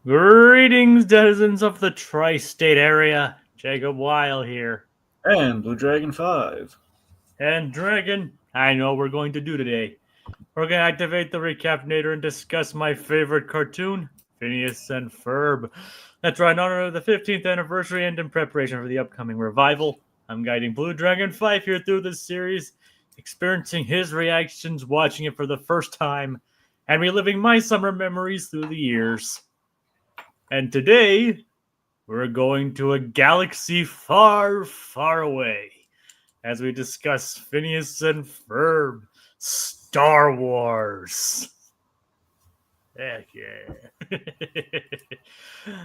Greetings, denizens of the tri-state area. Jacob Weil here. And Blue Dragon 5. And Dragon, I know what we're going to do today. We're going to activate the Recap-inator and discuss my favorite cartoon, Phineas and Ferb. That's right, in honor of the 15th anniversary and in preparation for the upcoming revival, I'm guiding Blue Dragon 5 here through this series, experiencing his reactions, watching it for the first time, and reliving my summer memories through the years. And today, we're going to a galaxy far, far away as we discuss Phineas and Ferb, Star Wars. Heck yeah.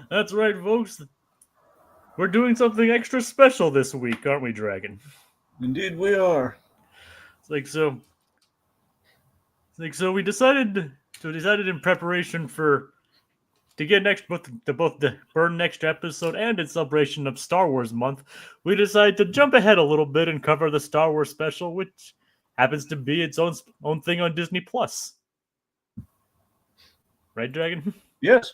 That's right, folks. We're doing something extra special this week, aren't we, Dragon? Indeed we are. So we decided in preparation to get both the Burn next episode and in celebration of Star Wars month, we decided to jump ahead a little bit and cover the Star Wars special, which happens to be its own thing on Disney Plus. Right, Dragon? Yes.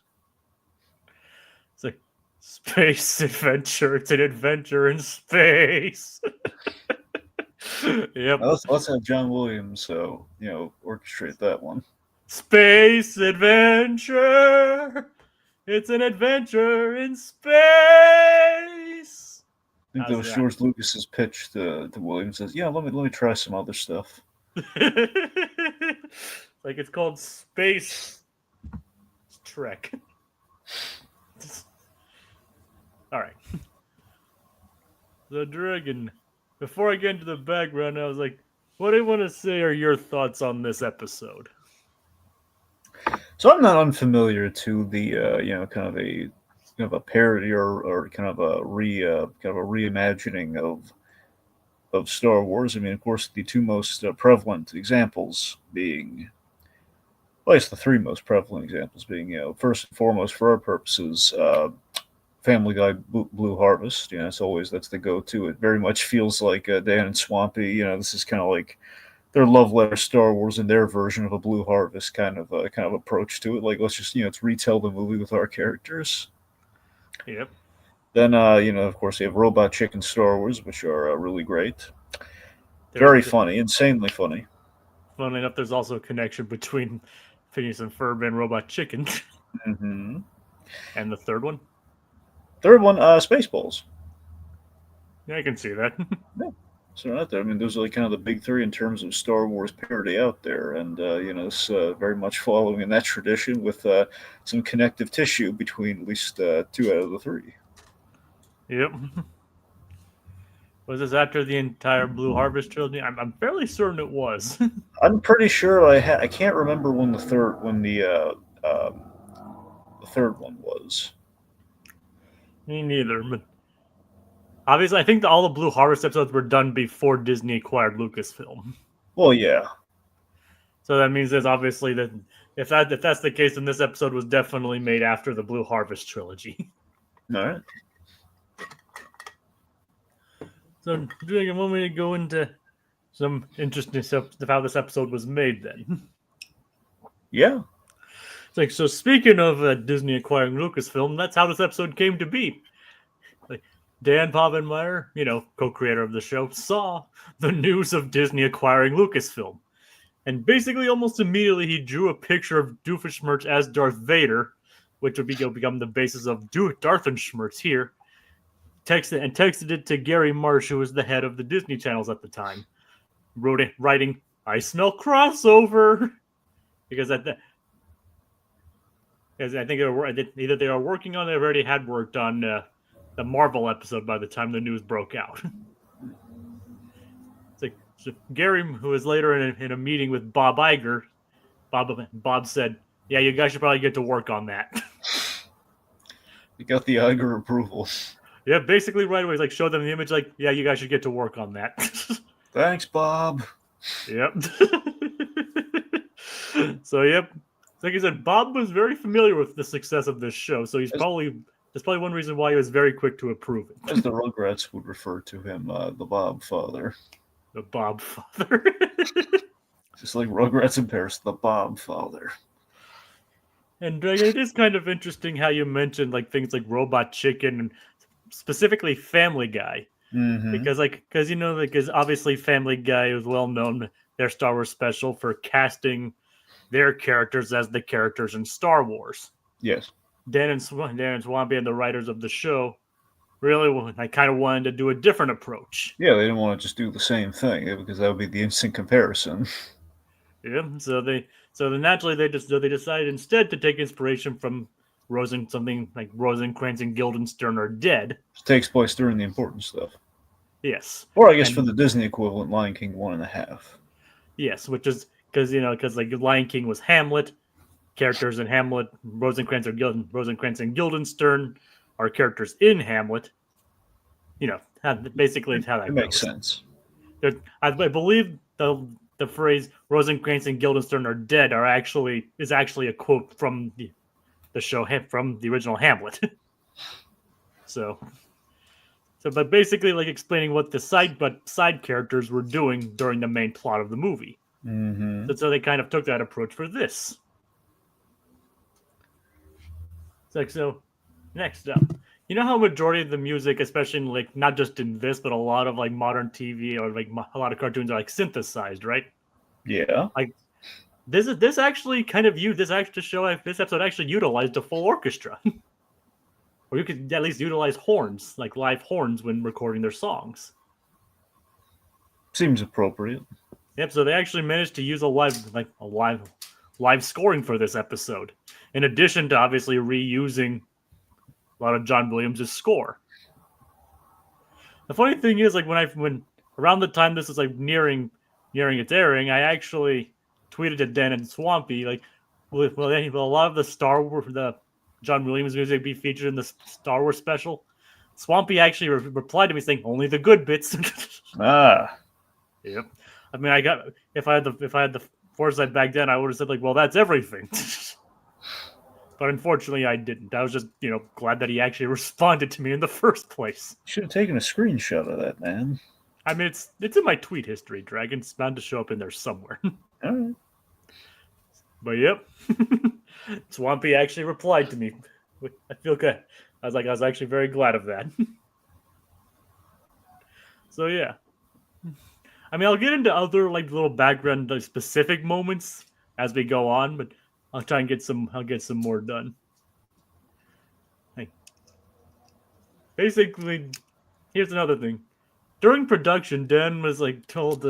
It's like space adventure. It's an adventure in space. Yep. Let's have John Williams, orchestrate that one. Space adventure. It's an adventure in space. I think that was George Lucas's pitch to Williams. Says, "Yeah, let me try some other stuff." Like it's called Space Trek. All right. The Dragon. Before I get into the background, I was like, what do you want to say are your thoughts on this episode? So I'm not unfamiliar to the kind of a parody or kind of a reimagining of Star Wars. I mean, of course, the two most prevalent examples being, well, it's the three most prevalent examples being, first and foremost for our purposes, Family Guy Blue Harvest. That's the go-to. It very much feels like Dan and Swampy. This is kind of like their love letter Star Wars and their version of a Blue Harvest kind of approach to it. Like, let's just let's retell the movie with our characters. Yep. Then of course you have Robot Chicken Star Wars, which are really great, very funny, insanely funny. Funnily enough, there's also a connection between Phineas and Ferb and Robot Chicken. Mm-hmm. And the third one? Spaceballs. Yeah, I can see that. Yeah. So not there. I mean, those are like kind of the big three in terms of Star Wars parody out there, and it's very much following in that tradition with some connective tissue between at least two out of the three. Yep. Was this after the entire Blue Harvest trilogy? I'm fairly certain it was. I'm pretty sure I can't remember when the third one was. Me neither, but obviously I think all the Blue Harvest episodes were done before Disney acquired Lucasfilm. Well, yeah. So that means there's obviously that if that's the case, then this episode was definitely made after the Blue Harvest trilogy. All right. So, do you want me to go into some interesting stuff of how this episode was made then? Yeah. So speaking of Disney acquiring Lucasfilm, that's how this episode came to be. Like Dan Povenmire, co-creator of the show, saw the news of Disney acquiring Lucasfilm. And basically almost immediately he drew a picture of Doofenshmirtz as Darth Vader, which would become the basis of Darthenshmirtz here. Texted it to Gary Marsh, who was the head of the Disney channels at the time, writing, "I smell crossover," because I think either they are working on it or already had worked on the Marvel episode by the time the news broke out. It's like so Gary, who was later in a meeting with Bob Iger, Bob said, "Yeah, you guys should probably get to work on that." You got the Iger approval. Yeah, basically right away, it's like show them the image, like, yeah, you guys should get to work on that. Thanks, Bob. Yep. So, yep. Like I said, Bob was very familiar with the success of this show, so that's probably one reason why he was very quick to approve it. As the Rugrats would refer to him, the Bob Father. The Bob Father. Just like Rugrats in Paris, the Bob Father. And it is kind of interesting how you mentioned like things like Robot Chicken and specifically Family Guy. Mm-hmm. Because because obviously Family Guy is well known their Star Wars special for casting their characters as the characters in Star Wars. Yes. Dan and Swampy and the writers of the show really, I kind of wanted to do a different approach. Yeah, they didn't want to just do the same thing because that would be the instant comparison. Yeah, so then naturally they decided instead to take inspiration from something like Rosencrantz and Guildenstern are dead. It takes place during the important stuff. Yes, Or I guess for and the Disney equivalent, Lion King 1.5. yes, which is because like Lion King was Hamlet, characters in Hamlet, Rosencrantz and Guildenstern are characters in Hamlet. Basically how that It goes. makes sense. I believe the phrase Rosencrantz and Guildenstern are dead is actually a quote from the show from the original Hamlet. But basically like explaining what the side characters were doing during the main plot of the movie. Mm-hmm. So they kind of took that approach for this. So next up, you know how majority of the music, especially in like not just in this, but a lot of like modern TV or like a lot of cartoons are like synthesized, right? Yeah. Like this actually kind of this episode actually utilized a full orchestra, or you could at least utilize horns, like live horns, when recording their songs. Seems appropriate. Yep. So they actually managed to use a live scoring for this episode, in addition to obviously reusing a lot of John Williams' score. The funny thing is, like when around the time this is like nearing its airing, I actually tweeted to Dan and Swampy like, will a lot of the John Williams music be featured in the Star Wars special? Swampy actually replied to me saying only the good bits. Ah. Yep. I mean, if I had the foresight back then, I would have said like, well, that's everything. But unfortunately, I didn't. I was just, glad that he actually responded to me in the first place. Should have taken a screenshot of that, man. I mean, it's in my tweet history. Dragon's bound to show up in there somewhere. All right. But yep, Swampy actually replied to me. I feel good. I was actually very glad of that. So yeah, I mean, I'll get into other like little background specific moments as we go on, but I'll try and get some more done. Basically, here's another thing. During production, Dan was like told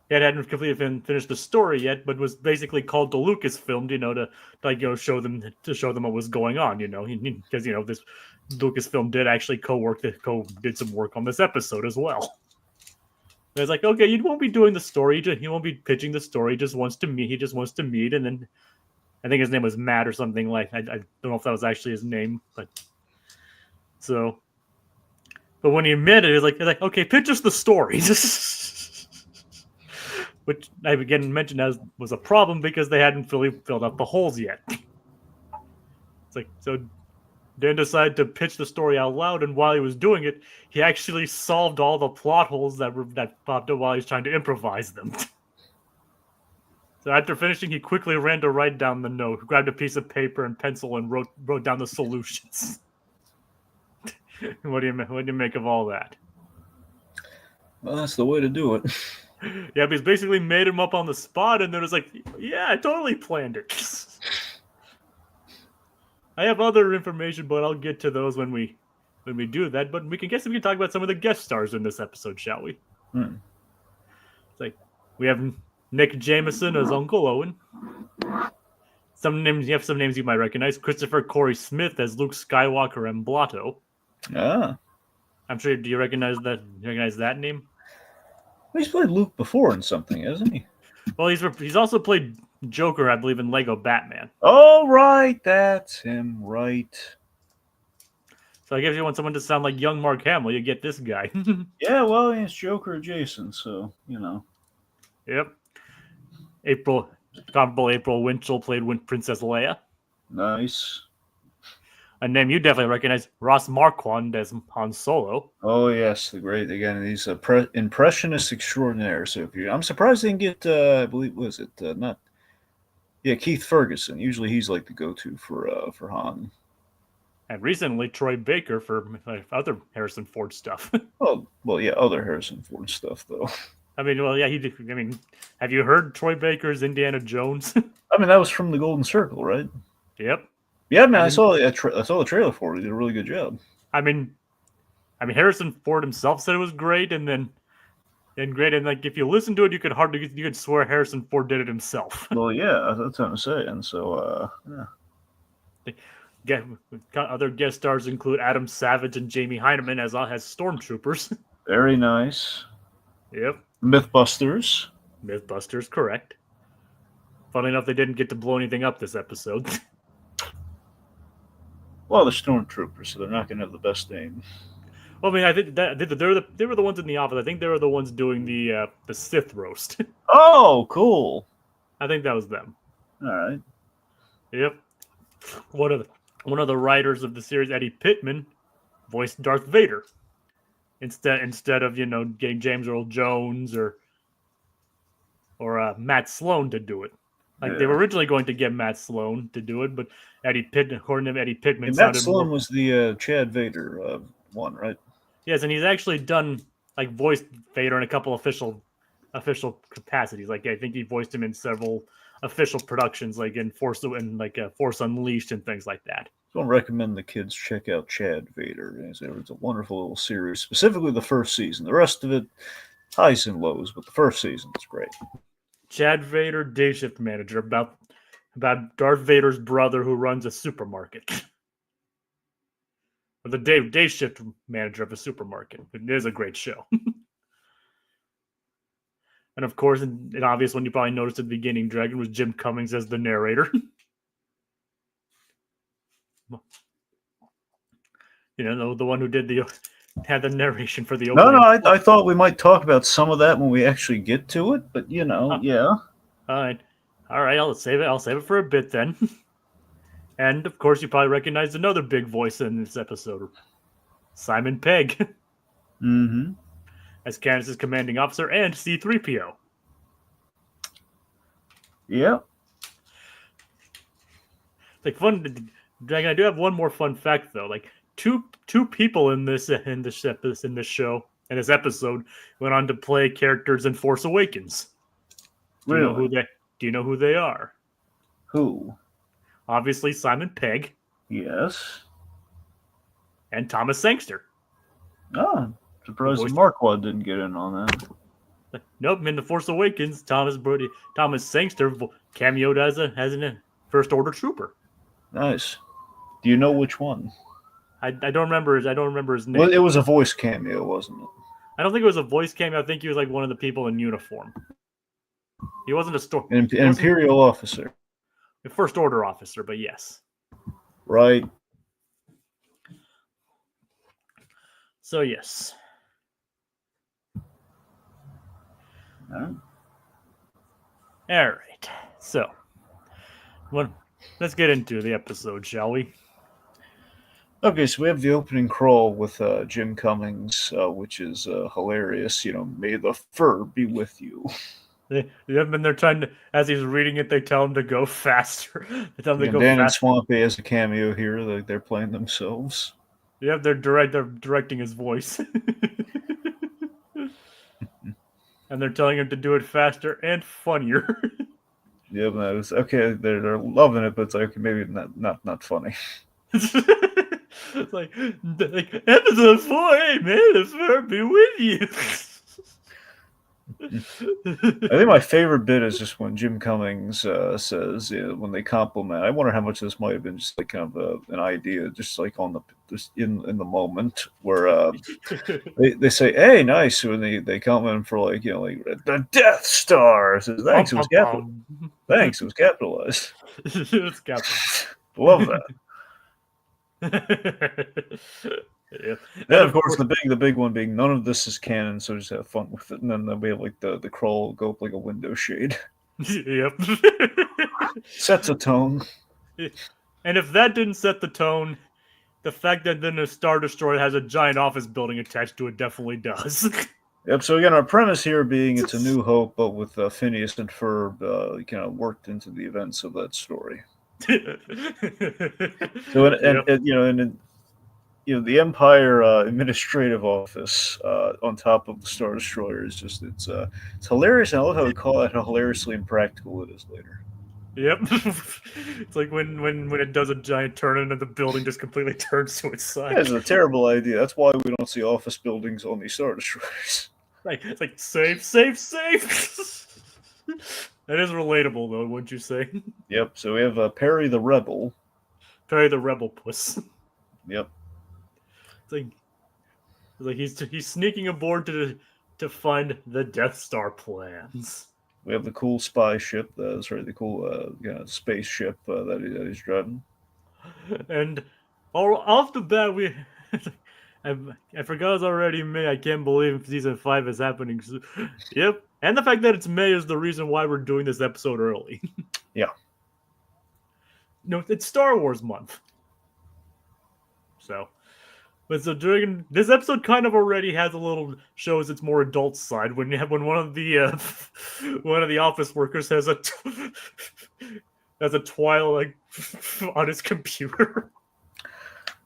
he hadn't completely finished the story yet, but was basically called to Lucasfilm, to show them what was going on, because this Lucasfilm did actually did some work on this episode as well. And it's like, okay, you won't be doing the story, he won't be pitching the story. He just wants to meet, and then I think his name was Matt or something like. I don't know if that was actually his name, but when he met it, it's like, okay, pitch us the story. Which I again mentioned as was a problem because they hadn't fully filled up the holes yet. It's like, so Dan decided to pitch the story out loud, and while he was doing it, he actually solved all the plot holes that popped up while he was trying to improvise them. So after finishing, he quickly ran to write down the note, grabbed a piece of paper and pencil, and wrote down the solutions. What do you make of all that? Well, that's the way to do it. Yeah, but he's basically made him up on the spot, and then it's like, yeah, I totally planned it. I have other information, but I'll get to those when we do that. But we can talk about some of the guest stars in this episode, shall we? It's like we have Nick Jameson as Uncle Owen. You have some names you might recognize. Christopher Corey Smith as Luke Skywalker and Blotto. Ah. I'm sure. Do you recognize that? Name? He's played Luke before in something, hasn't he? Well, he's also played Joker, I believe, in Lego Batman. Oh, right. That's him, right. So I guess you want someone to sound like young Mark Hamill, you get this guy. Yeah, well, he's Joker adjacent, so, Yep. Comparable April Winchell played Princess Leia. Nice. A name you definitely recognize, Ross Marquand as Han Solo. Oh, yes, again, he's a impressionist extraordinaire. So I'm surprised they didn't get, I believe, Yeah, Keith Ferguson. Usually he's like the go-to for Han. And recently, Troy Baker for other Harrison Ford stuff. Oh, well, yeah, other Harrison Ford stuff though. I mean, well, yeah, he did. I mean, have you heard Troy Baker's Indiana Jones? I mean, that was from the Golden Circle, right? Yep. Yeah, man, I I mean, saw I saw the trailer for it. He did a really good job. I mean, Harrison Ford himself said it was great, and like if you listen to it, you could swear Harrison Ford did it himself. Well, yeah, that's what I'm saying. So, yeah. Other guest stars include Adam Savage and Jamie Hyneman as stormtroopers. Very nice. Yep. Mythbusters. Mythbusters, correct. Funnily enough, they didn't get to blow anything up this episode. Well, they're stormtroopers, so they're not going to have the best name. Well, I mean, I think they were the ones in the office. I think they were the ones doing the Sith roast. Oh, cool. I think that was them. All right. Yep. One of the writers of the series, Eddie Pittman, voiced Darth Vader instead of getting James Earl Jones or Matt Sloan to do it. Like they were originally going to get Matt Sloan to do it, but according to Eddie Pittman, And Matt Sloan was the Chad Vader one, right? Yes, and he's actually done like voiced Vader in a couple official capacities. Like I think he voiced him in several official productions, like in Force Unleashed and things like that. So I recommend the kids check out Chad Vader. It's a wonderful little series, specifically the first season. The rest of it, highs and lows, but the first season is great. Chad Vader, day shift manager, about Darth Vader's brother who runs a supermarket. Or the day shift manager of a supermarket. It is a great show. And of course, an obvious one you probably noticed at the beginning, Dragon, was Jim Cummings as the narrator. The one who had the narration for the opening. No, I thought we might talk about some of that when we actually get to it, but yeah. All right. I'll save it for a bit then. And of course, you probably recognized another big voice in this episode, Simon Pegg, Mm-hmm. as Candace's commanding officer and C-3PO. Yeah. Like fun, Dragon. I do have one more fun fact though. Like two people in this show in this episode went on to play characters in Force Awakens. Do you know who they are? Who? Obviously, Simon Pegg. Yes. And Thomas Sangster. Oh, surprised Marquand didn't get in on that. Nope, in The Force Awakens, Thomas Sangster cameoed as a First Order trooper. Nice. Do you know which one? I don't remember his name. Well, it was a voice cameo, wasn't it? I don't think it was a voice cameo. I think he was like one of the people in uniform. He wasn't An Imperial officer. A First Order officer, but yes. Right. So yes. All right. So, let's get into the episode, shall we? Okay, so we have the opening crawl with Jim Cummings, which is hilarious. May the fur be with you. They're trying to, as he's reading it, they tell him to go faster. They tell him to go Dan faster. and Swampy has a cameo here. They're playing themselves. Yeah, they're directing his voice. And they're telling him to do it faster and funnier. Yeah, but it's okay. They're loving it, but it's like maybe not funny. It's like episode 4, hey man, the fur be with you. I think my favorite bit is just when Jim Cummings says, when they compliment. I wonder how much of this might have been just like kind of an idea, just like just in the moment where they say, "Hey, nice," when they compliment him for like the Death Star. Says, "Thanks, it was capitalized." Thanks, it was capitalized. It's capitalized. Love that. Yeah. And of course, the big one being none of this is canon, so just have fun with it. And then we have like the crawl go up like a window shade. Yep. Sets a tone. And if that didn't set the tone, the fact that then a Star Destroyer has a giant office building attached to it definitely does. Yep. So again, our premise here being it's a New Hope, but with Phineas and Ferb, kind of worked into the events of that story. So the Empire administrative office on top of the Star Destroyer is just it's hilarious, and I love how we call it how hilariously impractical it is later. Yep. It's like when it does a giant turn and the building just completely turns to its side. Yeah, it's a terrible idea. That's why we don't see office buildings on these Star Destroyers. Right. It's like save, save, save. That is relatable, though, wouldn't you say? Yep. So we have Perry the Rebel. Perry the Rebelpus. Yep. It's like he's sneaking aboard to find the Death Star plans. We have the cool spy ship. The cool spaceship that he's driving. And off the bat, I forgot it's already May. I can't believe season 5 is happening. Yep. And the fact that it's May is the reason why we're doing this episode early. Yeah. No, it's Star Wars month. So during this episode, kind of already has a little shows its more adult side when one of the office workers has a Twilight on his computer.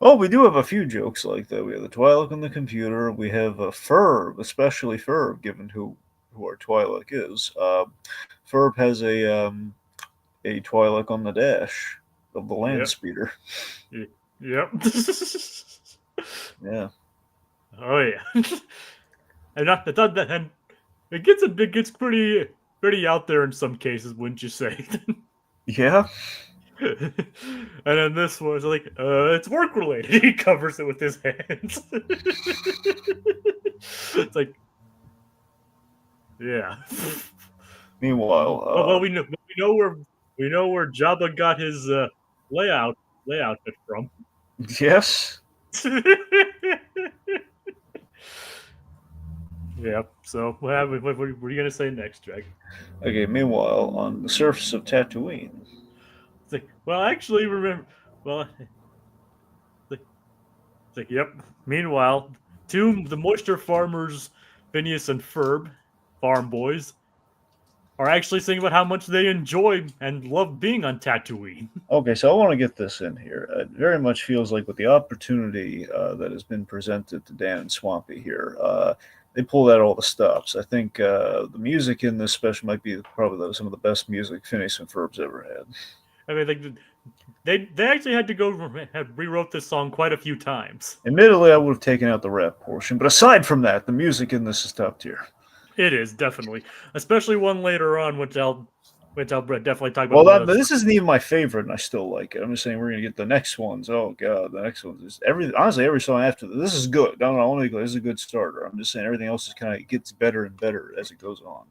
Oh, we do have a few jokes like that. We have the Twi'lek on the computer. We have Ferb, especially Ferb, given who our Twi'lek is. Ferb has a Twi'lek on the dash of the land speeder. Yep. Yeah. Oh yeah. And I thought that, and it gets pretty out there in some cases, wouldn't you say? Yeah. And then this was like, it's work related. He covers it with his hands. It's like, yeah. Meanwhile, we know where Jabba got his layout from. Yes. Yep. So what were you gonna say next, Jack? Okay. Meanwhile, on the surface of Tatooine. It's like, well, actually, remember. Well, it's like, yep. Meanwhile, the moisture farmers, Phineas and Ferb, farm boys, are actually saying about how much they enjoy and love being on Tatooine. Okay, so I want to get this in here. It very much feels like with the opportunity that has been presented to Dan and Swampy here, they pulled out all the stops. I think the music in this special might be probably some of the best music Phineas and Ferb's ever had. I mean, like, they actually had to rewrote this song quite a few times. Admittedly, I would have taken out the rap portion, but aside from that, the music in this is top tier. It is, definitely. Especially one later on, which I'll definitely talk about. Well, this isn't even my favorite, and I still like it. I'm just saying we're going to get the next ones. Oh, God, the next ones. Is honestly, every song after this is good. I want to go, this is a good starter. I'm just saying everything else is kind of gets better and better as it goes on.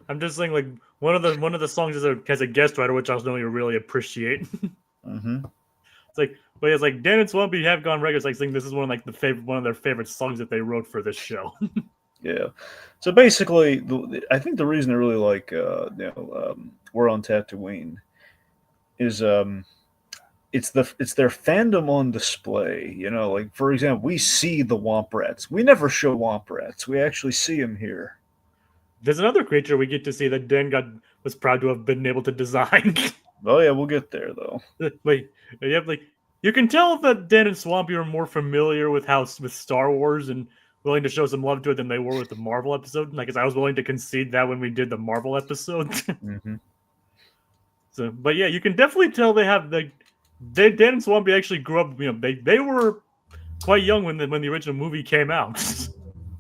I'm just saying, like, one of the songs has a guest writer, which I don't really appreciate. Mm-hmm. It's like Dan and Swampy have gone records like saying this is one of their favorite songs that they wrote for this show. Yeah. So basically, I think the reason I really like We're on Tatooine is it's their fandom on display. You know, like for example, we see the Womp Rats. We never show Womp Rats. We actually see them here. There's another creature we get to see that Dan was proud to have been able to design. Oh yeah, we'll get there though. Wait, you can tell that Dan and Swampy are more familiar with Star Wars and willing to show some love to it than they were with the Marvel episode. Like, I was willing to concede that when we did the Marvel episode. Mm-hmm. So, but yeah, you can definitely tell Dan and Swampy actually grew up. You know, they were quite young when the original movie came out.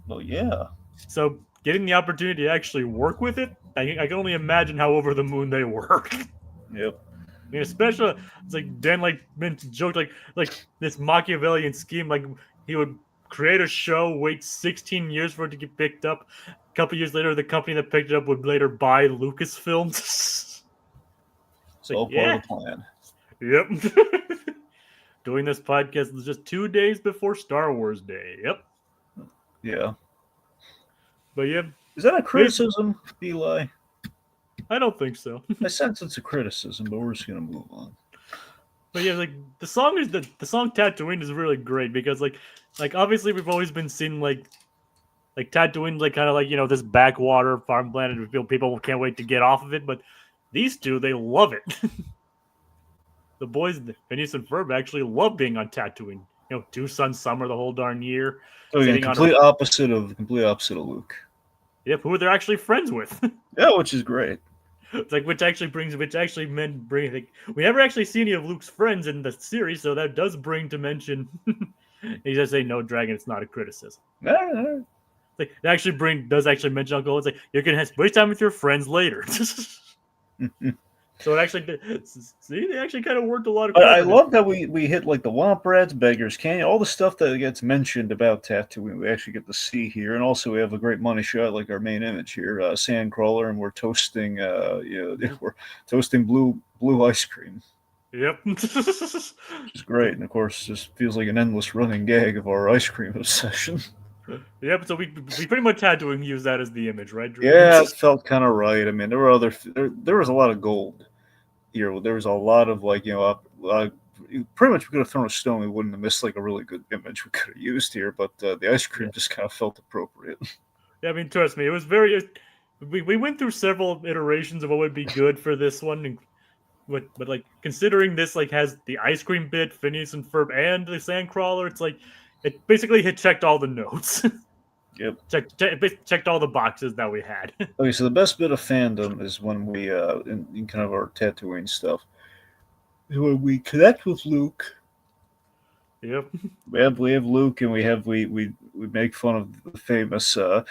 Well, yeah. So getting the opportunity to actually work with it, I can only imagine how over the moon they were. Yep. I mean, especially it's like Dan joked like this Machiavellian scheme, like he would create a show, wait 16 years for it to get picked up. A couple years later, the company that picked it up would later buy Lucasfilm. It's all part of the plan. Yep. Doing this podcast is just 2 days before Star Wars Day. Yep. Yeah. But yeah. Is that a criticism, Eli? I don't think so. I sense it's a criticism, but we're just gonna move on. But yeah, like the song Tatooine is really great because like obviously we've always been seeing like Like Tatooine's like kind of like this backwater farmland, and people can't wait to get off of it. But these two, they love it. The boys, Phineas and Ferb, actually love being on Tatooine. 2 suns summer the whole darn year, So yeah, sitting on complete opposite of Luke. Yep, who they're actually friends with. Yeah, which is great. It's like which actually meant bring. Like, we never actually see any of Luke's friends in the series, so that does bring to mention. He does say no, Dragon. It's not a criticism. Like it actually does actually mention Uncle. It's like you can waste time with your friends later. So it actually see they actually kind of worked a lot of. I love that we hit like the Womp Rats, Beggars Canyon, all the stuff that gets mentioned about Tatooine. We actually get to see here, and also we have a great money shot, like our main image here, Sandcrawler, and we're toasting, we're toasting blue ice cream. Yep, which is great, and of course, just feels like an endless running gag of our ice cream obsession. Yep. So we pretty much had to use that as the image, right? Drew? Yeah, it felt kind of right. I mean, there were there was a lot of gold here. There was a lot of pretty much we could have thrown a stone. We wouldn't have missed like a really good image we could have used here. But the ice cream just kind of felt appropriate. Yeah, I mean, trust me, it was very. We went through several iterations of what would be good for this one, but like considering this like has the ice cream bit, Phineas and Ferb, and the Sandcrawler, it's like it basically checked all the notes. Yep. Checked all the boxes that we had. Okay, so the best bit of fandom is when we in kind of our Tatooine stuff, when we connect with Luke. Yep. We have Luke, and we make fun of the famous. I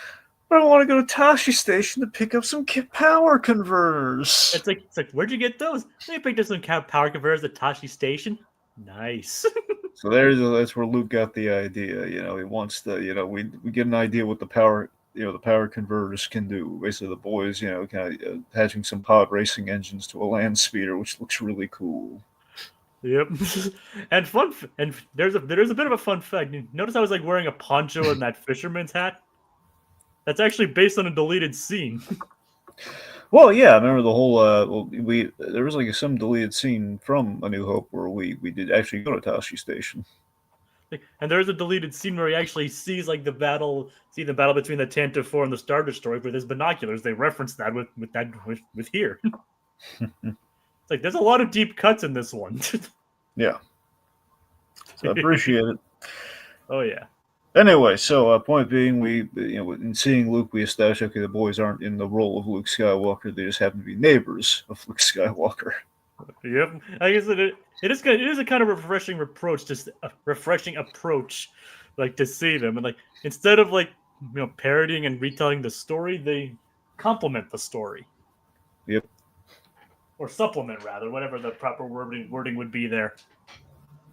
want to go to Tashi Station to pick up some power converters. It's like where'd you get those? They picked up some power converters at Tashi Station. Nice. So that's where Luke got the idea. He wants to. We get an idea what the power converters can do. Basically, the boys, kind of attaching some pod racing engines to a land speeder, which looks really cool. Yep. And there's a bit of a fun fact. Notice I was like wearing a poncho and that fisherman's hat. That's actually based on a deleted scene. Well, yeah, I remember the whole. There was like some deleted scene from A New Hope where we did actually go to Tashi Station. And there's a deleted scene where he actually sees like the battle between the Tantive 4 and the Star Destroyer with his binoculars. They reference that with here. It's like there's a lot of deep cuts in this one. Yeah. So I appreciate it. Oh yeah. Anyway, so point being, we in seeing Luke, we established the boys aren't in the role of Luke Skywalker; they just happen to be neighbors of Luke Skywalker. Yep, I guess it is a kind of refreshing approach, like to see them and like instead of like parodying and retelling the story, they complement the story. Yep. Or supplement rather, whatever the proper wording would be there.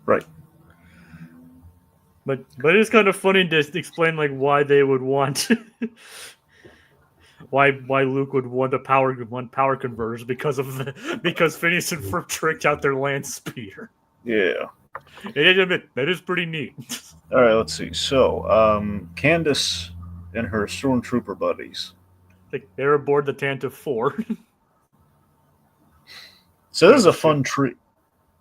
Right. But it is kind of funny to explain like why they would want why Luke would want power converters because Phineas and Ferb tricked out their land speeder. Yeah. That is pretty neat. All right, let's see. So, Candace and her stormtrooper buddies. They're aboard the Tantive 4. So this is a fun tree.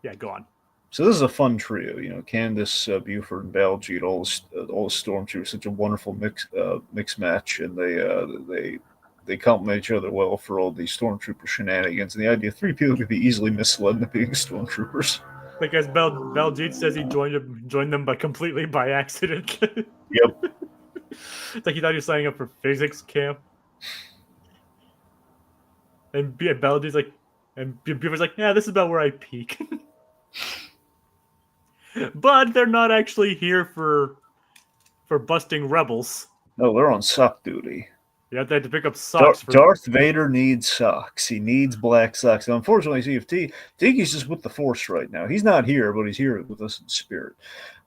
Yeah, go on. So this is a fun trio, Candace, Buford, and Baljeet, all the stormtroopers, such a wonderful mix match, and they complement each other well for all the stormtrooper shenanigans. And the idea 3 people could be easily misled into being stormtroopers. Because Baljeet says he joined them completely by accident. Yep. It's like he thought he was signing up for physics camp. And Baljeet's like, and Buford's like, yeah, this is about where I peak. But they're not actually here for busting rebels. No, they're on sock duty. You have to pick up socks. Darth Vader needs socks. He needs black socks. Now, unfortunately, Tiki's just with the Force right now. He's not here, but he's here with us in spirit.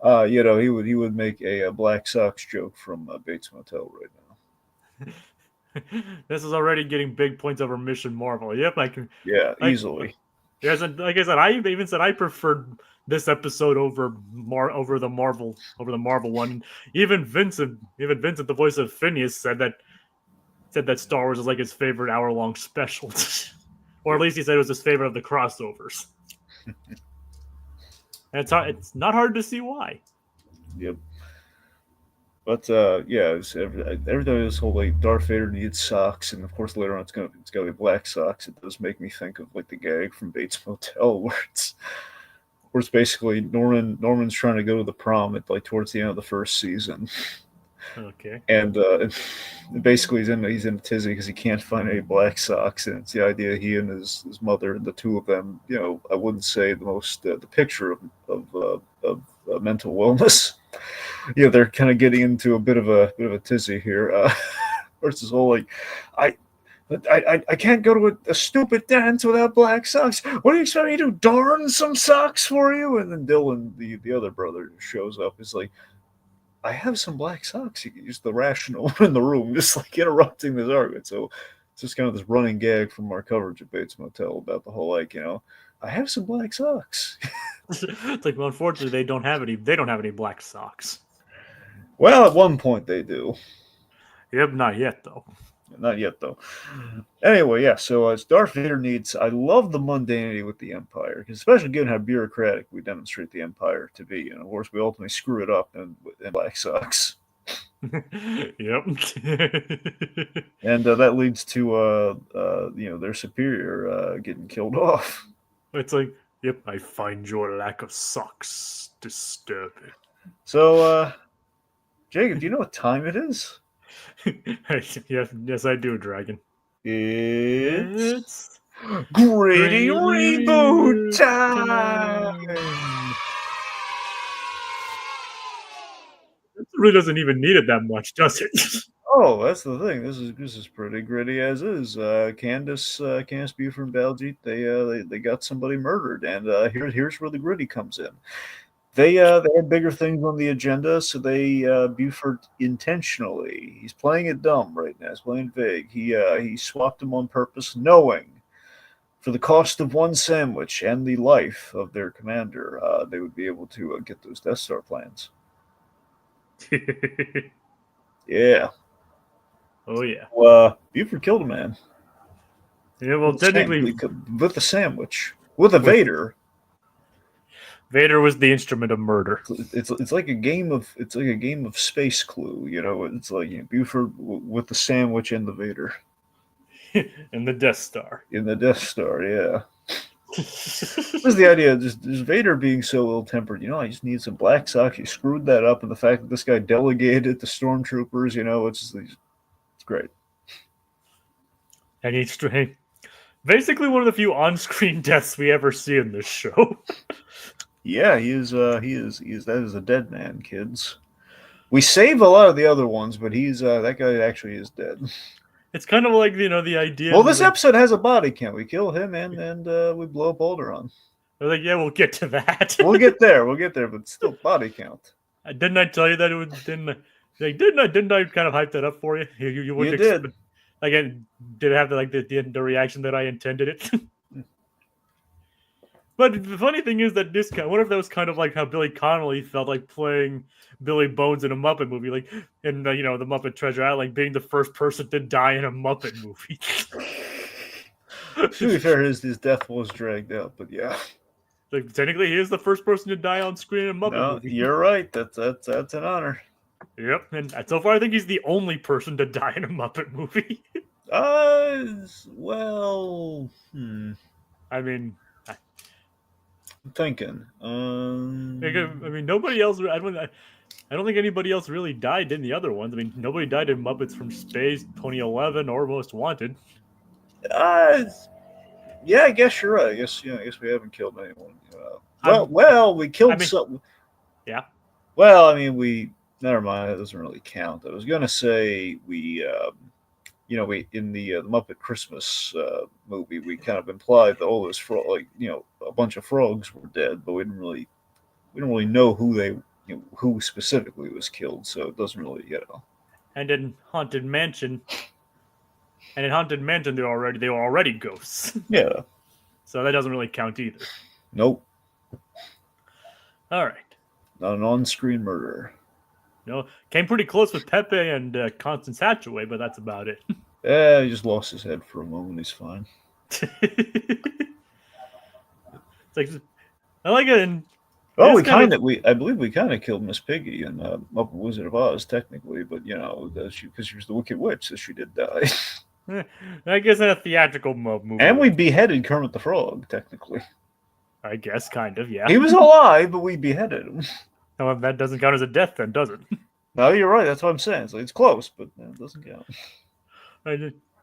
He would make a black socks joke from Bates Motel right now. This is already getting big points over Mission Marvel. Yep, I can. Yeah, easily. Yes, like I said, I even said I preferred this episode over the Marvel one. Even Vincent, the voice of Phineas, said that Star Wars is like his favorite hour-long special, or at least he said it was his favorite of the crossovers. And it's not hard to see why. Yep. But yeah, every time this whole like Darth Vader needs socks, and of course later on it's gonna be black socks. It does make me think of like the gag from Bates Motel where it's basically Norman's trying to go to the prom at like towards the end of the first season, Okay. and basically he's in a tizzy because he can't find any black socks, and it's the idea he and his mother and the two of them, I wouldn't say the most the picture of mental wellness. They're kind of getting into a bit of a tizzy here. Versus whole like, I. I can't go to a stupid dance without black socks. What do you expect me to do? Darn some socks for you? And then Dylan, the other brother, shows up. Is like, I have some black socks. You can use the rational in the room, just like interrupting this argument. So it's just kind of this running gag from our coverage of Bates Motel about the whole I have some black socks. It's like, well, unfortunately, they don't have any. They don't have any black socks. Well, at one point they do. Yep, not yet though. Not yet, though. Anyway, yeah, so as Darth Vader needs, I love the mundanity with the Empire, especially given how bureaucratic we demonstrate the Empire to be. And of course, we ultimately screw it up in black socks. Yep. And that leads to, their superior getting killed off. It's like, yep, I find your lack of socks disturbing. So, Jacob, do you know what time it is? Yes, I do, Dragon. It's Gritty Reboot time! It really doesn't even need it that much, does it? Oh, that's the thing. This is pretty gritty as is. Candace Buford Baljeet, they got somebody murdered, and here's where the gritty comes in. They had bigger things on the agenda, so they Buford intentionally. He's playing it dumb right now. He's playing vague. He swapped them on purpose, knowing for the cost of one sandwich and the life of their commander, they would be able to get those Death Star plans. Yeah. Oh yeah. Well, Buford killed a man. Yeah, well, technically, with a sandwich, with a Vader. Vader was the instrument of murder. It's like a game of Space Clue. It's like Buford with the sandwich and the Vader. In the Death Star. In the Death Star, yeah. This is the idea of just Vader being so ill-tempered. I just need some black socks. You screwed that up, and the fact that this guy delegated to stormtroopers, it's great. And he's basically one of the few on-screen deaths we ever see in this show. Yeah, he is. That is a dead man, kids. We save a lot of the other ones, but that guy actually is dead. It's kind of like the idea. Well, this episode has a body count. We kill him and we blow up Alderaan. They're like, yeah, we'll get to that. We'll get there, but still body count. Didn't I tell you that it was? Didn't I kind of hype that up for you? You wouldn't did. Again, did it have the reaction that I intended it? But the funny thing is that what if that was kind of like how Billy Connolly felt like playing Billy Bones in a Muppet movie, like in the Muppet Treasure Island, like being the first person to die in a Muppet movie. To be fair, his death was dragged out, but yeah. Like technically, he is the first person to die on screen in a Muppet movie. You're right. That's an honor. Yep, and so far I think he's the only person to die in a Muppet movie. Well, I mean. I'm thinking. Nobody else. I don't think anybody else really died in the other ones. I mean, nobody died in Muppets from Space 2011 or Most Wanted. Yeah, I guess you're right. I guess we haven't killed anyone. We killed some. Yeah. Well, never mind. That doesn't really count. I was gonna say we in the Muppet Christmas movie, we kind of implied that all those a bunch of frogs were dead, but we didn't really know who specifically was killed, so it doesn't really, And in Haunted Mansion, they were already ghosts. Yeah. So that doesn't really count either. Nope. All right. Not an on-screen murderer. No, came pretty close with Pepe and Constance Hatchaway, but that's about it. Yeah, he just lost his head for a moment. He's fine. It's like I like it, and Well, I believe we kind of killed Miss Piggy in Muppet Wizard of Oz, technically, but because she was the Wicked Witch, so she did die. I guess in a theatrical movie. And we beheaded Kermit the Frog, technically. I guess, kind of, yeah. He was alive, but we beheaded him. No, that doesn't count as a death, then, does it? No, you're right. That's what I'm saying. It's close, but it doesn't count.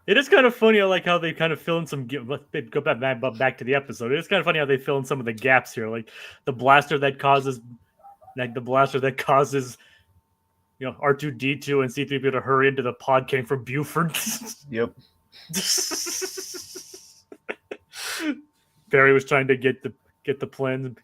It is kind of funny. I like how they kind of fill in some. Go back to the episode. It is kind of funny how they fill in some of the gaps here, like the blaster that causes, R2D2 and C3PO to hurry into the pod came from Buford. Yep. Barry was trying to get the plans and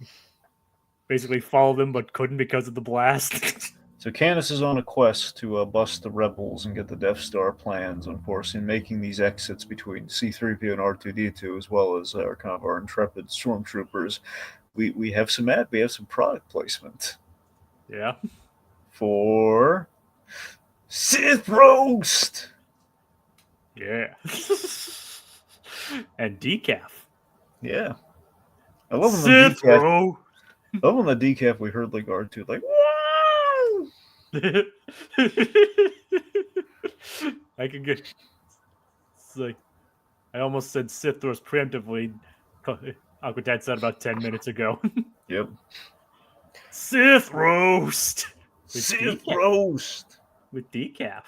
basically follow them, but couldn't because of the blast. So Canis is on a quest to bust the rebels and get the Death Star plans, unforeseen, making these exits between C-3PO and R2-D2, as well as our intrepid stormtroopers. We have some product placement. Yeah. For Sith Roast. Yeah. And decaf. Yeah. I love when Sith the decaf. Roast. I love when the decaf we heard like R2 like wow. I can get. It's like I almost said Sith Roast preemptively. Uncle Dad said about 10 minutes ago. Yep. Sith Roast. Sith Roast with decaf.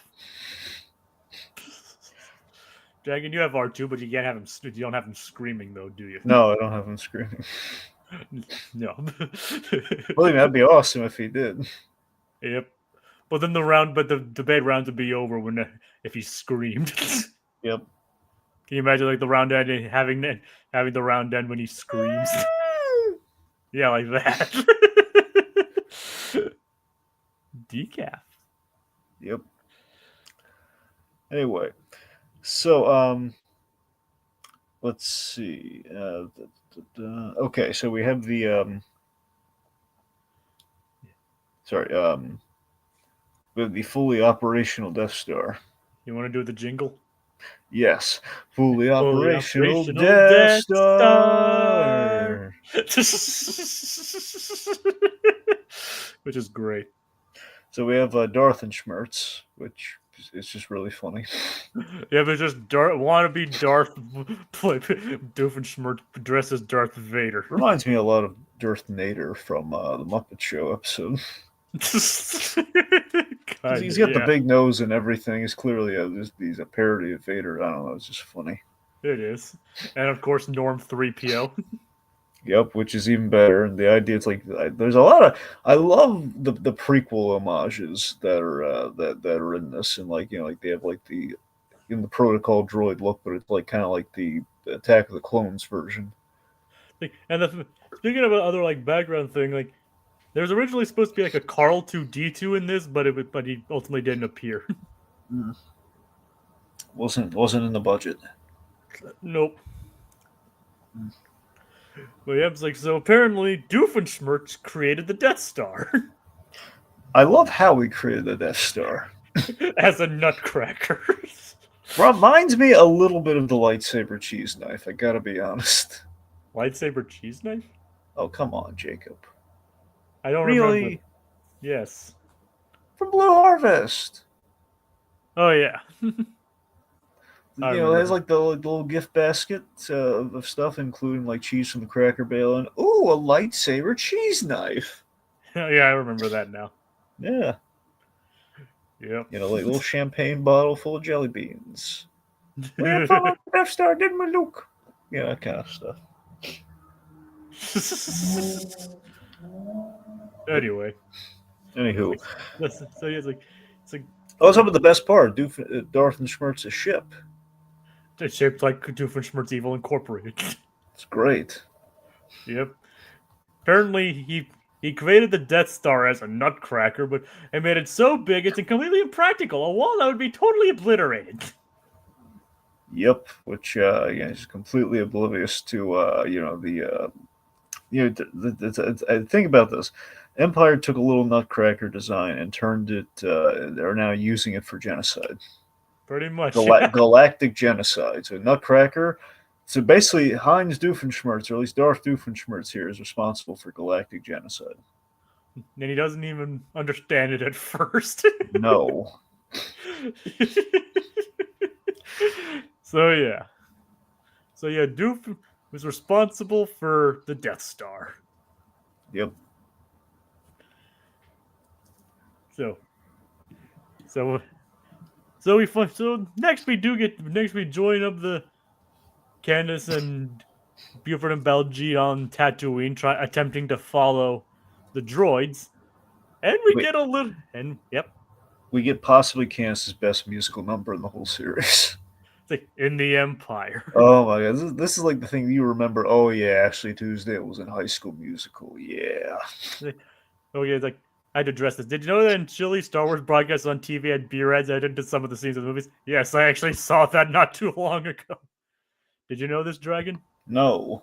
Dragon, you have R2, but you can't have him. You don't have him screaming, though, do you? No, I don't have him screaming. No. Well, that'd be awesome if he did. Yep. But then the debate round would be over if he screamed. Yep. Can you imagine like the round end having the round end when he screams? Yeah, like that. Decaf. Yep. Anyway, so let's see. Okay, so we have the we have the fully operational Death Star. You want to do the jingle? Yes, fully operational Death Star. Which is great. So we have Darthenshmirtz, which is just really funny. Yeah, but just wannabe Doofenshmirtz dressed as Darth Vader. Reminds me a lot of Darthenator from the Muppet Show episode. He's got the big nose and everything. He's clearly he's a parody of Vader. I don't know. It's just funny. It is. And of course, Norm 3PO. Yep, which is even better. And the idea is like there's a lot of I love the prequel homages that are in this, and like they have like the protocol droid look, but it's like kind of like the Attack of the Clones version. And speaking of other like background thing, like there was originally supposed to be like a Carl 2D2 in this, but he ultimately didn't appear. Wasn't in the budget. Nope. But yeah, it's like, so apparently Doofenshmirtz created the Death Star. I love how he created the Death Star. As a nutcracker. Reminds me a little bit of the lightsaber cheese knife, I gotta be honest. Lightsaber cheese knife? Oh, come on, Jacob. I don't really? remember. Yes. From Blue Harvest. Oh, yeah. It has like the little gift basket of stuff, including like cheese from the Cracker Barrel and a lightsaber cheese knife. Yeah, I remember that now. Yeah. Yep. Like a little champagne bottle full of jelly beans. We followed the Death Star, didn't we, Luke? Yeah, that kind of stuff. Anyway. Anywho. So yeah, it's like. What's up with the best part? Darthenshmirtz's ship. It's shaped like Doofenshmirtz Evil Incorporated. It's great. Yep. Apparently, he created the Death Star as a nutcracker, but it made it so big it's completely impractical. A wall that would be totally obliterated. Yep, which is completely oblivious to think about this. Empire took a little nutcracker design and turned it. They're now using it for genocide. Pretty much. Galactic genocide. So nutcracker, So basically, Heinz Doofenshmirtz, or at least Darth Doofenshmirtz here, is responsible for galactic genocide. And he doesn't even understand it at first. No. So yeah. Doof was responsible for the Death Star. Yep. So next we join up the Candace and Buford and Belgi on Tatooine, attempting to follow the droids, and we get a little we get possibly Candace's best musical number in the whole series. It's like In the Empire. Oh my god, this is like the thing you remember. Oh yeah, Ashley Tisdale was in High School Musical. Yeah. It's like, I had to address this. Did you know that in Chile, Star Wars broadcasts on TV had beer ads added to some of the scenes of the movies? Yes, I actually saw that not too long ago. Did you know this, Dragon? No.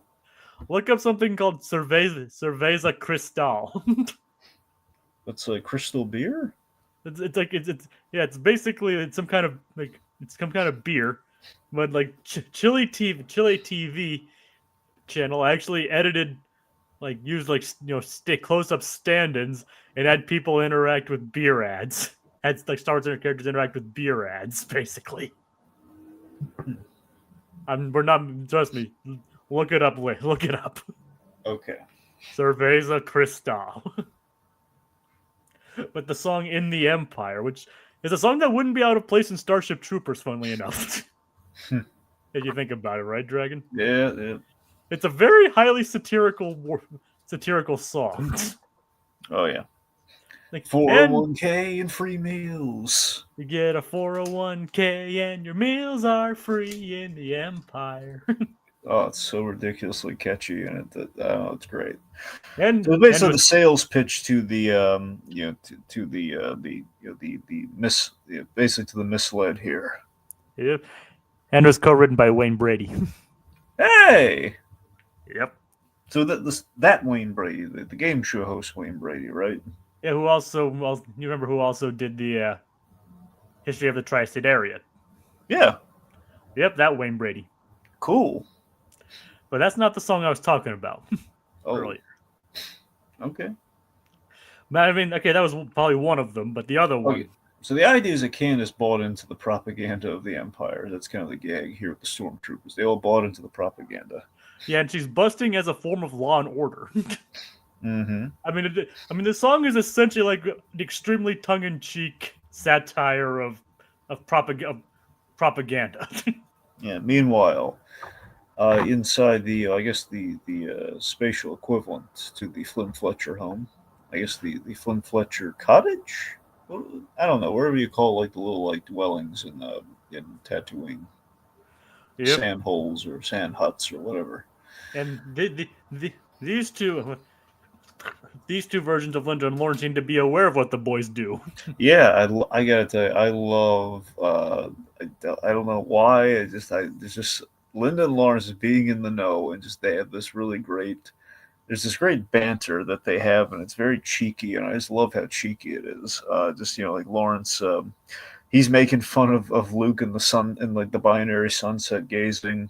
Look up something called Cerveza Cristal. It's like crystal beer? It's basically some kind of beer, but like Chile TV channel actually edited, like used close up stand-ins and had people interact with beer ads. Had like Star Wars characters interact with beer ads, basically. We're not, trust me. Look it up. Look it up. Okay. Cerveza Cristal. But the song In the Empire, which is a song that wouldn't be out of place in Starship Troopers, funnily enough. If you think about it, right, Dragon? Yeah. It's a very highly satirical song. Oh yeah. Like 401k and free meals. You get a 401k and your meals are free in the Empire. Oh, it's so ridiculously catchy, and it's great. And so basically, the sales pitch to the basically to the misled here. Yep, and it was co-written by Wayne Brady. Hey. Yep. So that Wayne Brady, the game show host Wayne Brady, right? Yeah. You remember who also did the History of the Tri-State Area? Yeah. Yep, that Wayne Brady. Cool. But that's not the song I was talking about earlier. Okay. I mean, okay, that was probably one of them, but the other one. So the idea is that Candace bought into the propaganda of the Empire. That's kind of the gag here with the stormtroopers. They all bought into the propaganda. Yeah, and she's busting as a form of law and order. Mm-hmm. I mean, the song is essentially like an extremely tongue-in-cheek satire of propaganda. Yeah. Meanwhile, inside the spatial equivalent to the Flynn Fletcher home, I guess the Flynn Fletcher cottage. I don't know, wherever you call like the little like dwellings in Tatooine, sand holes or sand huts or whatever. And these two versions of Linda and Lauren seem to be aware of what the boys do. Yeah, I gotta tell you, I love. I don't know why. It's just Linda and Lawrence being in the know, and just they have this really great. There's this great banter that they have, and it's very cheeky, and I just love how cheeky it is. Like Lawrence, he's making fun of Luke and the sun and like the binary sunset gazing.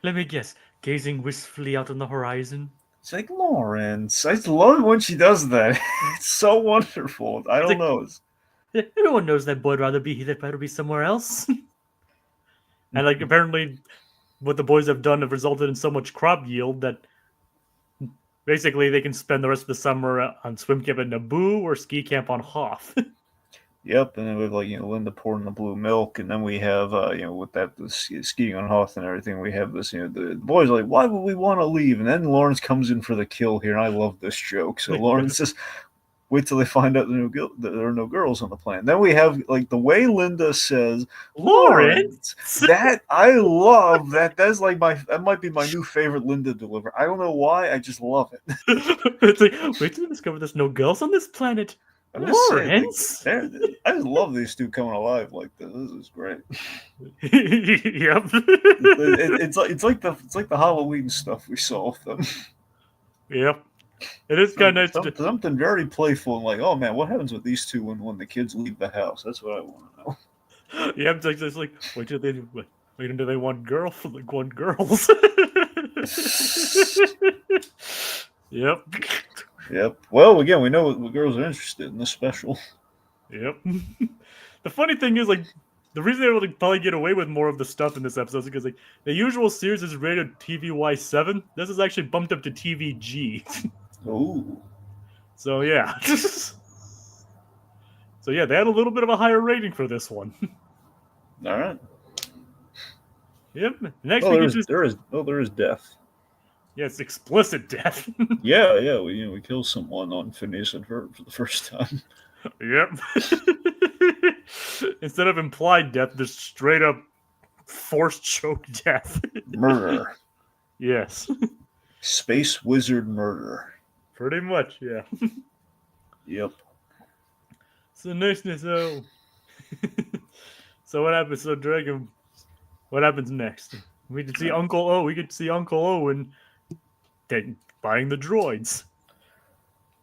Let me guess, gazing wistfully out on the horizon. It's like, Lawrence, I love when she does that. It's so wonderful. I don't know. Everyone knows that boy would rather be somewhere else. And like apparently, what the boys have done have resulted in so much crop yield that basically they can spend the rest of the summer on swim camp at Naboo or ski camp on Hoth. Yep, and then we have like Linda pouring the blue milk, and then we have with that the skiing on Hoth and everything. We have this the boys are like, why would we want to leave? And then Lawrence comes in for the kill here, and I love this joke. So Lawrence says, wait till they find out there are no girls on the plane. Then we have like the way Linda says, Lawrence. That I love that. That's like that might be my new favorite Linda delivery. I don't know why, I just love it. It's like, wait till you discover there's no girls on this planet. Lawrence. I just love these two coming alive like this. This is great. Yep. It's like the Halloween stuff we saw with them. Yep. It is kind of nice. Something very playful and like, oh man, what happens with these two when the kids leave the house? That's what I want to know. Yeah, it's like wait till they Wait, do they want girls? Like want girls? Yep. Yep. Well, again, we know what girls are interested in this special. Yep. The funny thing is, like, the reason they were able to probably get away with more of the stuff in this episode is because, like, the usual series is rated TVY7. This is actually bumped up to TVG. Ooh. So yeah. So yeah, they had a little bit of a higher rating for this one. All right. Yep. Next Oh, we there is death. Yeah, it's explicit death. Yeah. We kill someone on Phineas and Ferb for the first time. Yep. Instead of implied death, there's straight up forced choke death. Murder. Yes. Space wizard murder. Pretty much, yeah. Yep. So so what happens? So Dragon, what happens next? We get to see Uncle O. We get to see Uncle Owen buying the droids.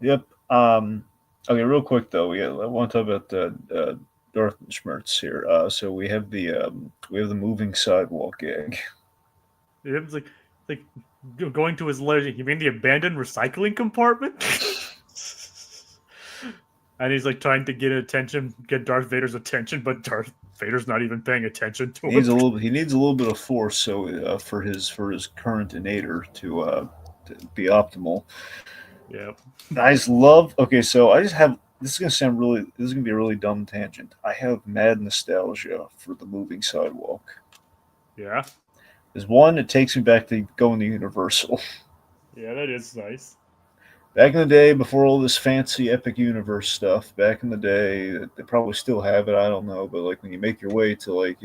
Yep. Okay, real quick though, I want to talk about Darthenshmirtz here. So we have the moving sidewalk gag. It's like going to his lair. You mean the abandoned recycling compartment? And he's like trying to get Darth Vader's attention, but Darth Vader's not even paying attention to him. He needs a little bit of force, so for his current inator to be optimal. Yeah. I just love. Okay, so I just have. This is gonna be a really dumb tangent. I have mad nostalgia for the moving sidewalk. Yeah. There's one, it takes me back to going to Universal. Yeah, that is nice. Back in the day, before all this fancy Epic Universe stuff, back in the day, they probably still have it. I don't know, but like when you make your way to like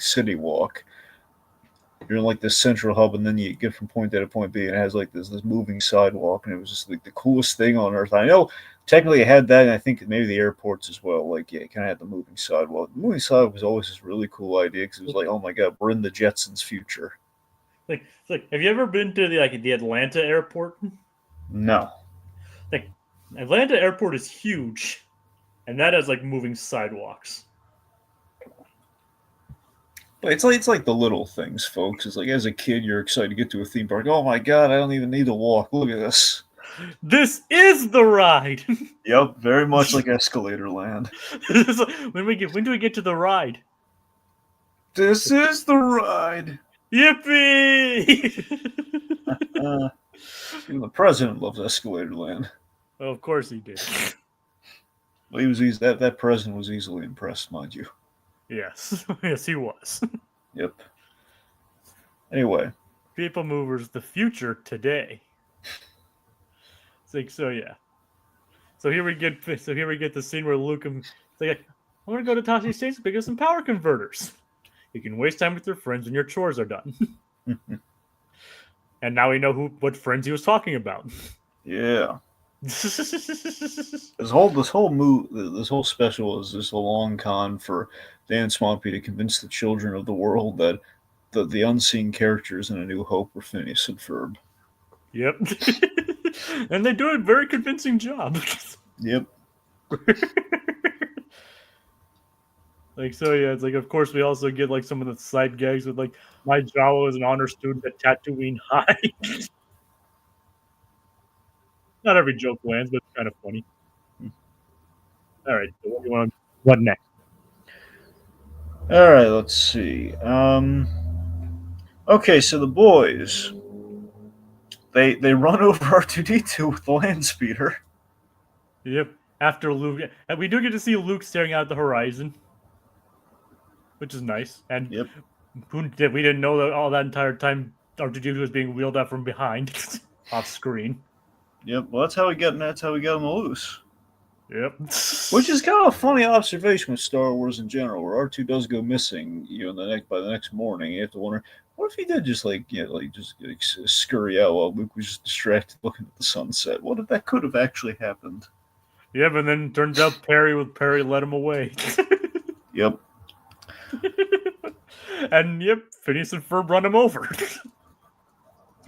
City Walk, you're in like this central hub, and then you get from point A to point B, and it has like this moving sidewalk, and it was just like the coolest thing on earth. I know technically it had that, and I think maybe the airports as well. Like, yeah, it kind of had the moving sidewalk. The moving sidewalk was always this really cool idea because it was like, oh my god, we're in the Jetsons' future. Like, have you ever been to the Atlanta airport? No. Like, Atlanta airport is huge, and that has like moving sidewalks. But it's like the little things, folks. It's like as a kid, you're excited to get to a theme park. Oh my god, I don't even need to walk. Look at this. This is the ride. Yep, very much like Escalator Land. When do we get to the ride? This is the ride. Yippee! Even the president loves Escalator Land. Well, of course he did. Well, he was that president was easily impressed, mind you. Yes, yes, he was. Yep. Anyway, People Movers, the future today. It's like, so yeah. So here we get the scene where Luke and it's like, I'm gonna go to Tashi States and pick up some power converters. You can waste time with your friends when your chores are done. And now we know what friends he was talking about. Yeah. This whole special is just a long con for Dan Swampy to convince the children of the world that the unseen characters in A New Hope were Phineas and Ferb. Yep. And they do a very convincing job. Yep. Like, so yeah, it's like, of course, we also get like some of the side gags with like, my Jawa is an honor student at Tatooine High. Not every joke lands, but it's kind of funny. All right, so what next? All right, let's see. Okay, so the boys they run over R2-D2 with the land speeder. Yep. After Luke, and we do get to see Luke staring out at the horizon, which is nice. And yep. We didn't know that all that entire time R2-D2 was being wheeled out from behind, off screen. Yep. Well, that's how we got him loose. Yep. Which is kind of a funny observation with Star Wars in general, where R2 does go missing, by the next morning. You have to wonder, what if he did just scurry out while Luke was just distracted looking at the sunset? What if that could have actually happened? Yep, and then turns out Perry let him away. Yep. And yep, Phineas and Ferb run him over.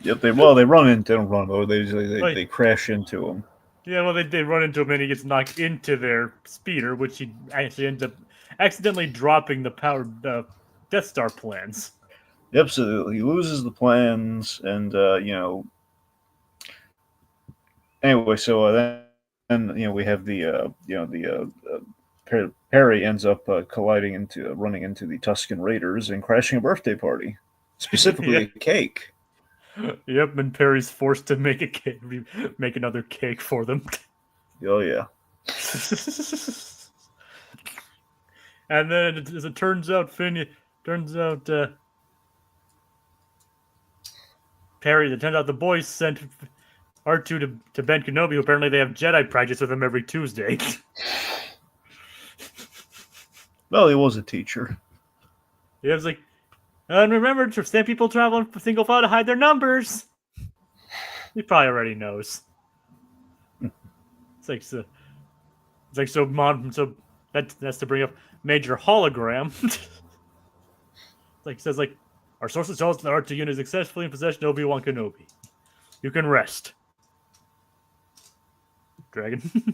Yep. They run into him. Run over. They crash into him. Yeah, well, they run into him, and he gets knocked into their speeder, which he actually ends up accidentally dropping the Death Star plans. Yep, so he loses the plans, and anyway, so then we have Perry ends up running into the Tusken Raiders and crashing a birthday party, specifically a cake. Yep, and Perry's forced to make make another cake for them. Oh yeah. And then, as it turns out, Perry. It turns out the boys sent R2 to Ben Kenobi. Who apparently they have Jedi practice with him every Tuesday. Well, he was a teacher. He was like, and remember to send people traveling for single file to hide their numbers. He probably already knows. So that's to bring up Major Hologram. Says our sources tell us the R2 unit is successfully in possession of Obi-Wan Kenobi. You can rest. Dragon. A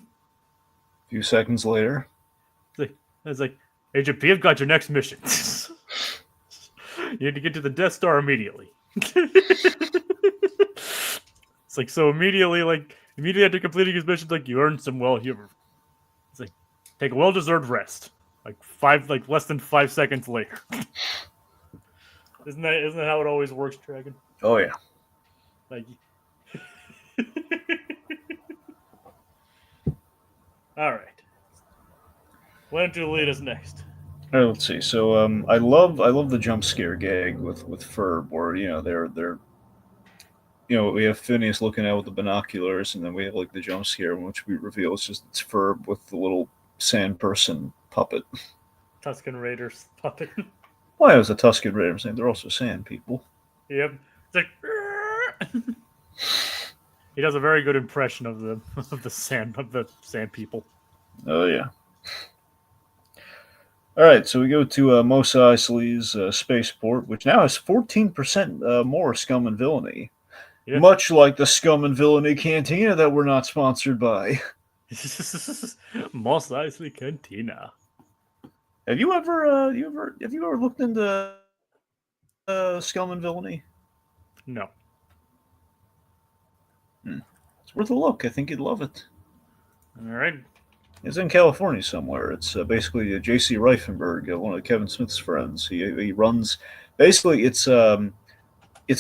few seconds later. It's like, Agent P, I've got your next mission. You need to get to the Death Star immediately. It's like, so immediately after completing his mission, you earned some humor. It's like, take a well-deserved rest. Less than 5 seconds later. Isn't that how it always works, Dragon? Oh yeah. All right. Why don't you lead us next? All right, let's see. So I love the jump scare gag with Ferb, where they're we have Phineas looking out with the binoculars, and then we have the jump scare, which we reveal it's Ferb with the little sand person puppet. Tusken Raiders puppet. Well, it was a Tusken Raider. I'm saying they're also sand people. Yep. It's he does a very good impression of the sand people. Oh yeah. All right, so we go to Mos Eisley's spaceport, which now has 14% more scum and villainy. Yep. Much like the scum and villainy cantina that we're not sponsored by. Mos Eisley Cantina. Have you ever looked into scum and villainy? No. It's worth a look. I think you'd love it. All right. It's in California somewhere. It's basically J.C. Reifenberg, one of Kevin Smith's friends. He runs. Basically, it's a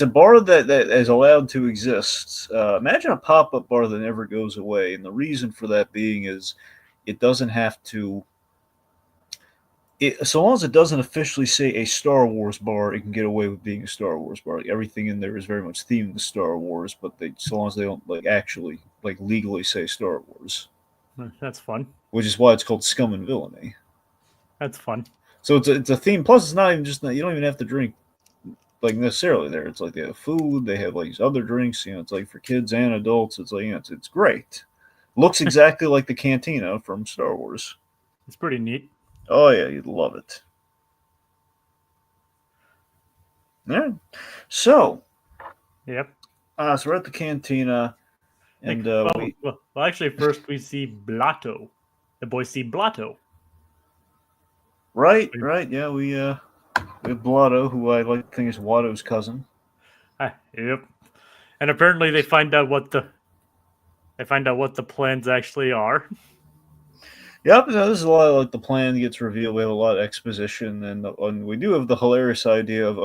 bar that is allowed to exist. Imagine a pop-up bar that never goes away, and the reason for that being is it doesn't have to. So long as it doesn't officially say a Star Wars bar, it can get away with being a Star Wars bar. Everything in there is very much themed to Star Wars, but so long as they don't actually legally say Star Wars. That's fun. Which is why it's called Scum and Villainy. That's fun. So it's a theme. Plus, it's not even just you don't even have to drink necessarily there. It's they have food. They have other drinks. It's for kids and adults. It's it's great. Looks exactly like the cantina from Star Wars. It's pretty neat. Oh yeah, you'd love it. Yeah. So. Yep. So we're at the cantina. And actually, first we see Blotto. The boys see Blotto. Right. Yeah, we have Blotto, who I like to think is Watto's cousin. Yep. And apparently they find out what the plans actually are. Yep. So this is a lot of the plan gets revealed. We have a lot of exposition, and we do have the hilarious idea of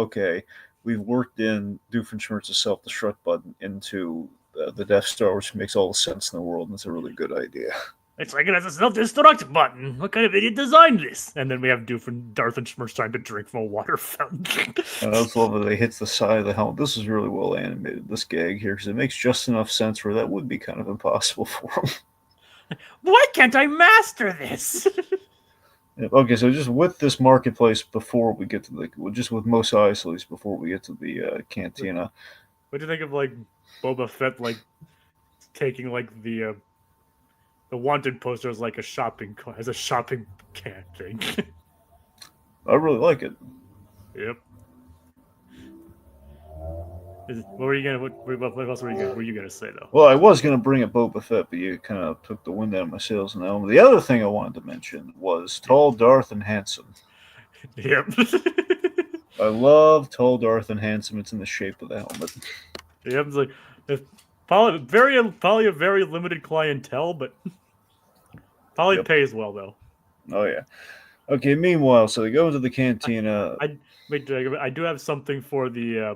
we've worked in Doofenshmirtz's self-destruct button into the Death Star, which makes all the sense in the world, and it's a really good idea. It's it has a self-destruct button. What kind of idiot designed this? And then we have Darthenshmirtz trying to drink from a water fountain. And I just love that he hits the side of the helmet. This is really well animated, this gag here, because it makes just enough sense where that would be kind of impossible for him. Why can't I master this? Okay, so just with this marketplace before we get to just with Mos Eisley's before we get to the cantina. What do you think of Boba Fett taking the wanted poster as a shopping can thing? I really like it. Yep. What else were you gonna say though? Well, I was gonna bring up Boba Fett, but you kind of took the wind out of my sails now. The other thing I wanted to mention was tall, Darth, and handsome. Yep. I love tall Darth and handsome. It's in the shape of the helmet. Yep, it's like it's probably a very limited clientele, but probably pays well though. Oh yeah. Okay. Meanwhile, so they go into the cantina. I do have something for the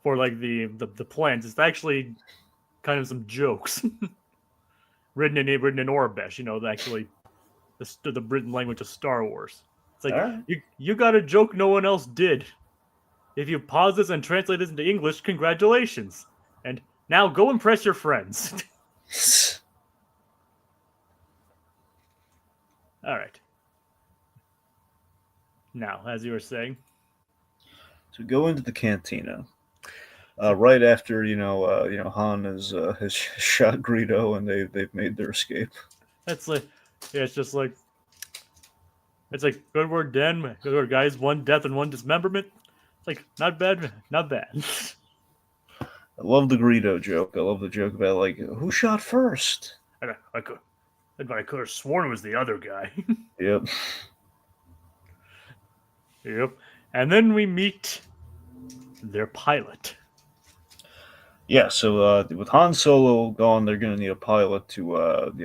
for like the plans. It's actually kind of some jokes written in Orbesh. Actually the written language of Star Wars. It's like All you got a joke no one else did. If you pause this and translate this into English, congratulations. And now go impress your friends. right. All right. Now, as you were saying, So go into the cantina. Right after Han has shot Greedo and they've made their escape. that's like, yeah, it's like good word, Den. Good word, guys. One death and one dismemberment. It's like not bad, not bad. I love the Greedo joke. I love the joke about like who shot first. I could have sworn it was the other guy. Yep. Yep. And then we meet their pilot. Yeah. So with Han Solo gone, they're going to need a pilot to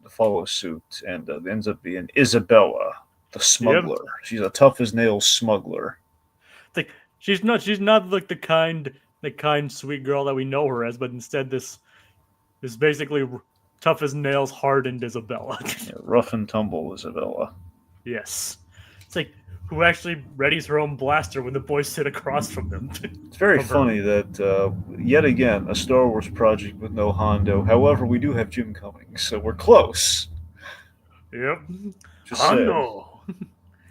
follow suit, and it ends up being Isabella, the smuggler. Yep. She's a tough as nails smuggler. Like she's not like the kind sweet girl that we know her as, but instead this basically tough as nails hardened Isabella. Yeah, rough and tumble Isabella. Yes. It's like who actually readies her own blaster when the boys sit across from them. It's very funny that yet again a Star Wars project with no Hondo. However, we do have Jim Cummings, so we're close. Yep. Just Hondo.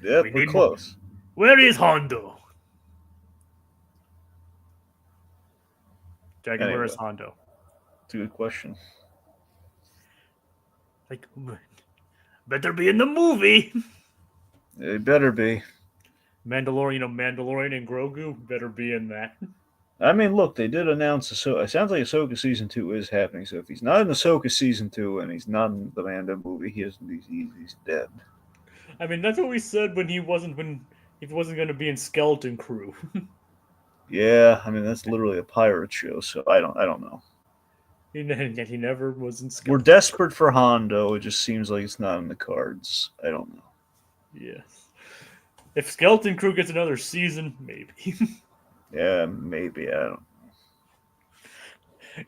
Yep, we're close. Where is Hondo? Dragon, where is Hondo? It's a good question. Like, better be in the movie. It better be. Mandalorian and Grogu better be in that. I mean, look, they did announce it sounds like Ahsoka season 2 is happening. So if he's not in Ahsoka season 2 and he's not in the Mando movie, he's dead. I mean, that's what we said when he wasn't going to be in Skeleton Crew. Yeah, I mean that's literally a pirate show, so I don't know. He never was in Skeleton. We're desperate for Hondo. It just seems like it's not in the cards. I don't know. Yes. If Skeleton Crew gets another season, maybe. Yeah, maybe. I don't know.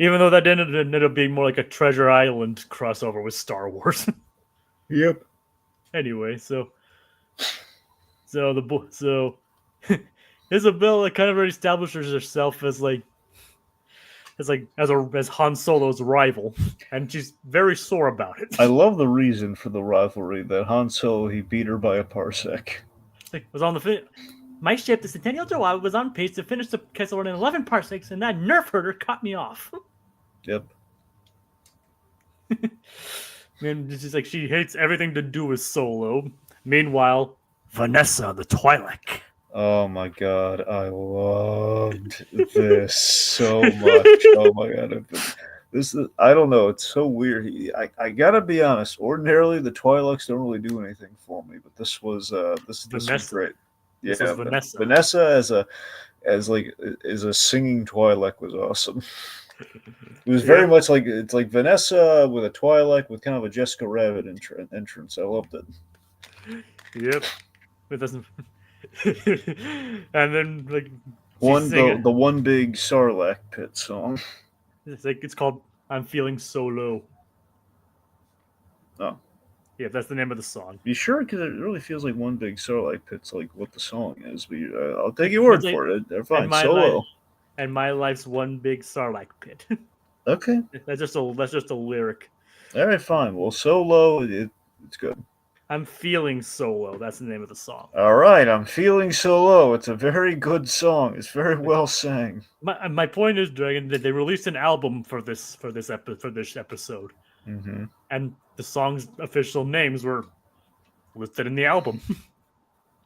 Even though that ended up being more like a Treasure Island crossover with Star Wars. Yep. Anyway, so Isabella kind of already establishes herself as Han Solo's rival, and she's very sore about it. I love the reason for the rivalry that Han Solo he beat her by a parsec. Was on my ship, the Centennial Joa, was on pace to finish the Kessel Run in 11 parsecs, and that nerf herder cut me off. Yep. And it's just like she hates everything to do with Solo. Meanwhile, Vanessa the Twi'lek. Oh my god, I loved this so much. Oh my god, I don't know. It's so weird. I gotta be honest. Ordinarily, the Twi'leks don't really do anything for me, but this was great. Yeah, Vanessa. Vanessa as a singing Twi'lek was awesome. It was very much like Vanessa with a Twi'lek with kind of a Jessica Rabbit entrance. I loved it. Yep. It doesn't. And then the one big Sarlacc pit song. It's called "I'm Feeling So Low." Oh, yeah, that's the name of the song. You sure? Because it really feels like one big Sarlacc pit's like what the song is. But I'll take your word for it. They're fine. Solo. And my life's one big Sarlacc pit. Okay. That's just a lyric. All right, fine. Well, Solo, it's good. I'm feeling solo. That's the name of the song. All right, I'm feeling solo. It's a very good song. It's very well sang. My point is, Dragon, that they released an album for this episode, mm-hmm. and the song's official names were listed in the album.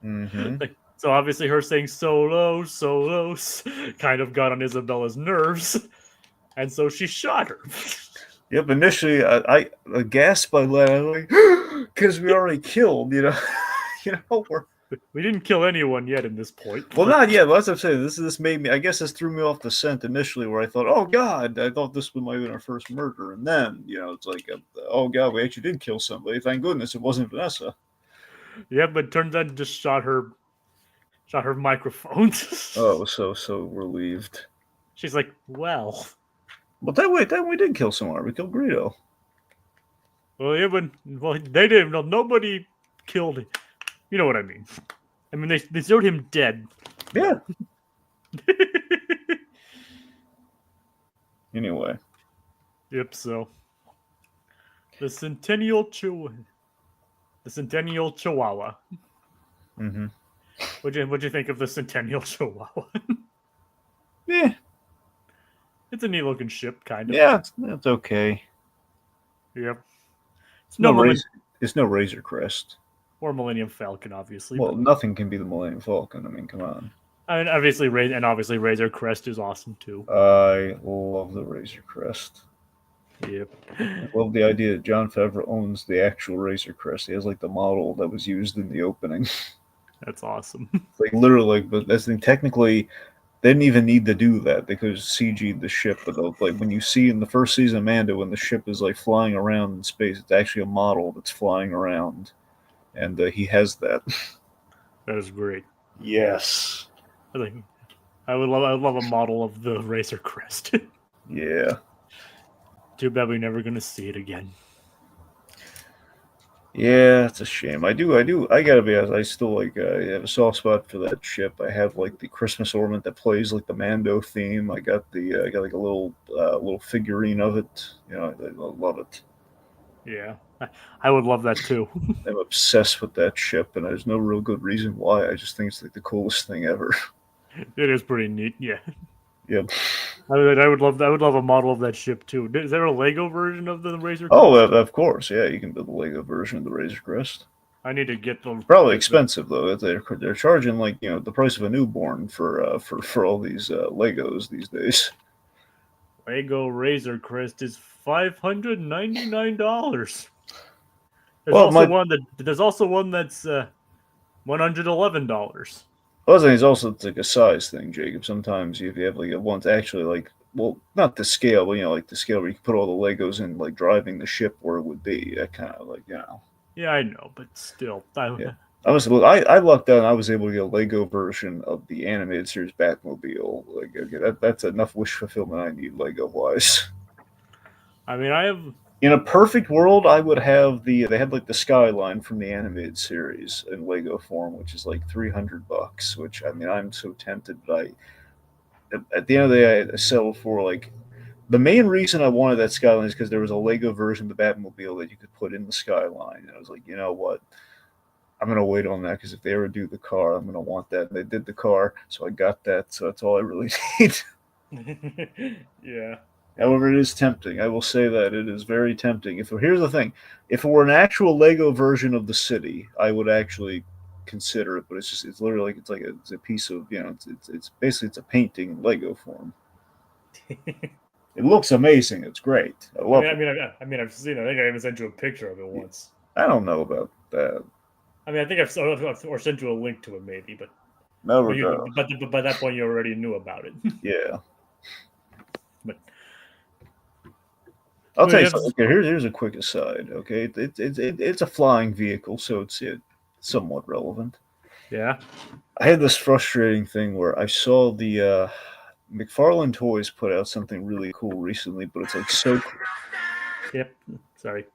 Mm-hmm. So obviously, her saying solos kind of got on Isabella's nerves, and so she shot her. Yep. Initially, I gasped by that. I was like, because we already killed. We didn't kill anyone yet in this point. Well, not yet. But as I'm saying, this made me. I guess this threw me off the scent initially, where I thought, "Oh God," I thought this might have been our first murder, and then it's like, "Oh God, we actually did kill somebody. Thank goodness it wasn't Vanessa." Yeah, but turns out it just shot her microphones. Oh, I was so relieved. She's like, well. But then we did kill someone. We killed Greedo. Well, yeah, but they didn't. No, nobody killed him. You know what I mean? I mean, they showed him dead. Yeah. Anyway. Yep. So the Centennial Chihuahua. Mm-hmm. What'd you think of the Centennial Chihuahua? Yeah. It's a neat looking ship, kind of. Yeah, it's okay. Yep. It's no Razor Crest. Or Millennium Falcon, obviously. Well, nothing can be the Millennium Falcon. I mean, come on. I mean, obviously, Razor Crest is awesome too. I love the Razor Crest. Yep. I love the idea that Jon Favreau owns the actual Razor Crest. He has like the model that was used in the opening. That's awesome. Like literally, but that's the thing. Technically, they didn't even need to do that. They could have CG'd the ship, but like when you see in the first season of Mando, when the ship is like flying around in space, it's actually a model that's flying around, and he has that. That is great. Yes. I would love a model of the Razor Crest. Yeah. Too bad we're never gonna see it again. Yeah, it's a shame. I gotta be honest. I still I have a soft spot for that ship. I have like the Christmas ornament that plays like the Mando theme. I got like a little figurine of it. I love it. Yeah, I would love that too. I'm obsessed with that ship, and there's no real good reason why. I just think it's like the coolest thing ever. It is pretty neat. Yeah. Yep. I would love a model of that ship too. Is there a Lego version of the Razor Crest? Oh, of course. Yeah, you can build a Lego version of the Razor Crest. I need to get them. Probably expensive though. They're charging like the price of a newborn for all these Legos these days. Lego Razor Crest is $599. There's also one that's $111. Well, it's also like a size thing, Jacob. Sometimes if you have like one's actually like, well, not the scale, but like the scale where you can put all the Legos in, like driving the ship where it would be. That kind of like Yeah, I know, but still, yeah. I lucked out. And I was able to get a Lego version of the animated series Batmobile. Like, okay, that's enough wish fulfillment I need Lego wise. I mean, I have. In a perfect world, I would have they had like the skyline from the animated series in Lego form, which is like $300. Which I mean, I'm so tempted, but at the end of the day, I settled for like the main reason I wanted that skyline is because there was a Lego version of the Batmobile that you could put in the skyline, and I was like, you know what, I'm gonna wait on that because if they ever do the car, I'm gonna want that. And they did the car, so I got that. So that's all I really need. Yeah. However, it is tempting. I will say that it is very tempting. Here's the thing: if it were an actual Lego version of the city, I would actually consider it. But it's literally it's a piece of it's basically it's a painting in Lego form. It looks amazing. It's great. I love it. I mean, I've seen it. I think I even sent you a picture of it once. I don't know about that. I mean, I think I've sent you a link to it, maybe, but no, but by that point you already knew about it. Yeah. But I'll tell you something. Okay, here's a quick aside. Okay, it's a flying vehicle, so it's somewhat relevant. Yeah. I had this frustrating thing where I saw the McFarlane Toys put out something really cool recently, but it's like so cool. Yep. Sorry.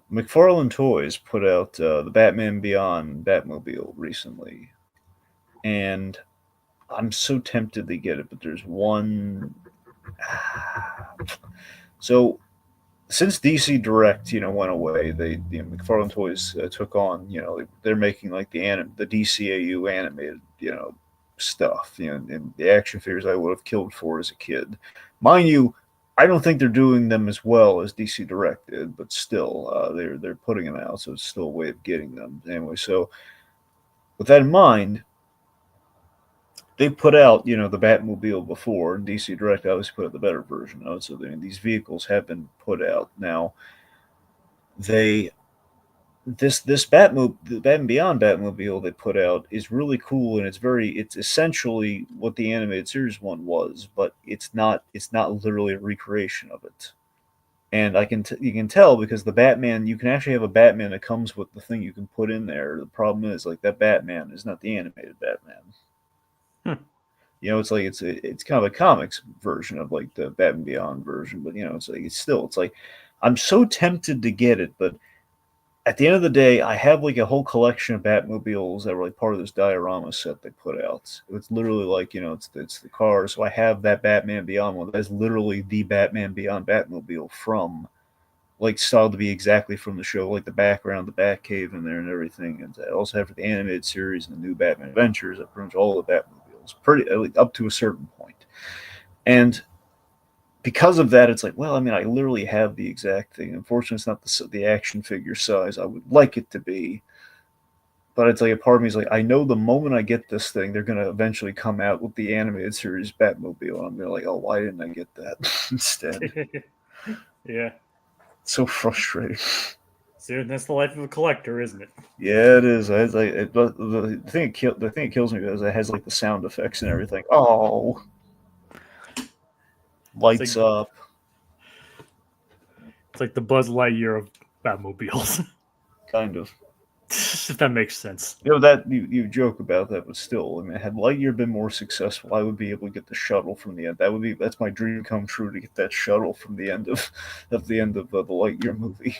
McFarlane Toys put out the Batman Beyond Batmobile recently, and I'm so tempted to get it, but there's one. So, since DC Direct, went away, McFarlane Toys took on, they're making like the DCAU animated, stuff, and the action figures I would have killed for as a kid. Mind you, I don't think they're doing them as well as DC Direct did, but still, they're putting them out, so it's still a way of getting them anyway. So, with that in mind, they put out, the Batmobile before, and DC Direct obviously put out the better version of it. So these vehicles have been put out. Now, they this Batmobile, the Batman Beyond Batmobile they put out is really cool, and it's essentially what the animated series one was, but it's not literally a recreation of it. And you can tell because the Batman, you can actually have a Batman that comes with the thing you can put in there. The problem is like that Batman is not the animated Batman. Hmm. It's like it's kind of a comics version of like the Batman Beyond version, but it's like I'm so tempted to get it, but at the end of the day, I have like a whole collection of Batmobiles that were like part of this diorama set they put out. It's literally like it's the cars. So I have that Batman Beyond one. That's literally the Batman Beyond Batmobile from like styled to be exactly from the show, like the background, the Batcave in there, and everything. And I also have the animated series and the new Batman Adventures. Pretty much all the Batmobiles, pretty up to a certain point. And because of that, it's like, well, I mean, I literally have the exact thing. Unfortunately, it's not the action figure size I would like it to be. But it's like a part of me is like, I know the moment I get this thing, they're going to eventually come out with the animated series Batmobile. And I'm going to like, oh, why didn't I get that instead? Yeah. It's so frustrating. See, that's the life of a collector, isn't it? Yeah, it is. But the thing it kills me is it has like the sound effects and everything. Oh, lights up. It's like the Buzz Lightyear of Batmobiles. Kind of. If that makes sense. That you joke about that, but still, I mean, had Lightyear been more successful, I would be able to get the shuttle from the end. That's my dream come true to get that shuttle from the end of the Lightyear movie.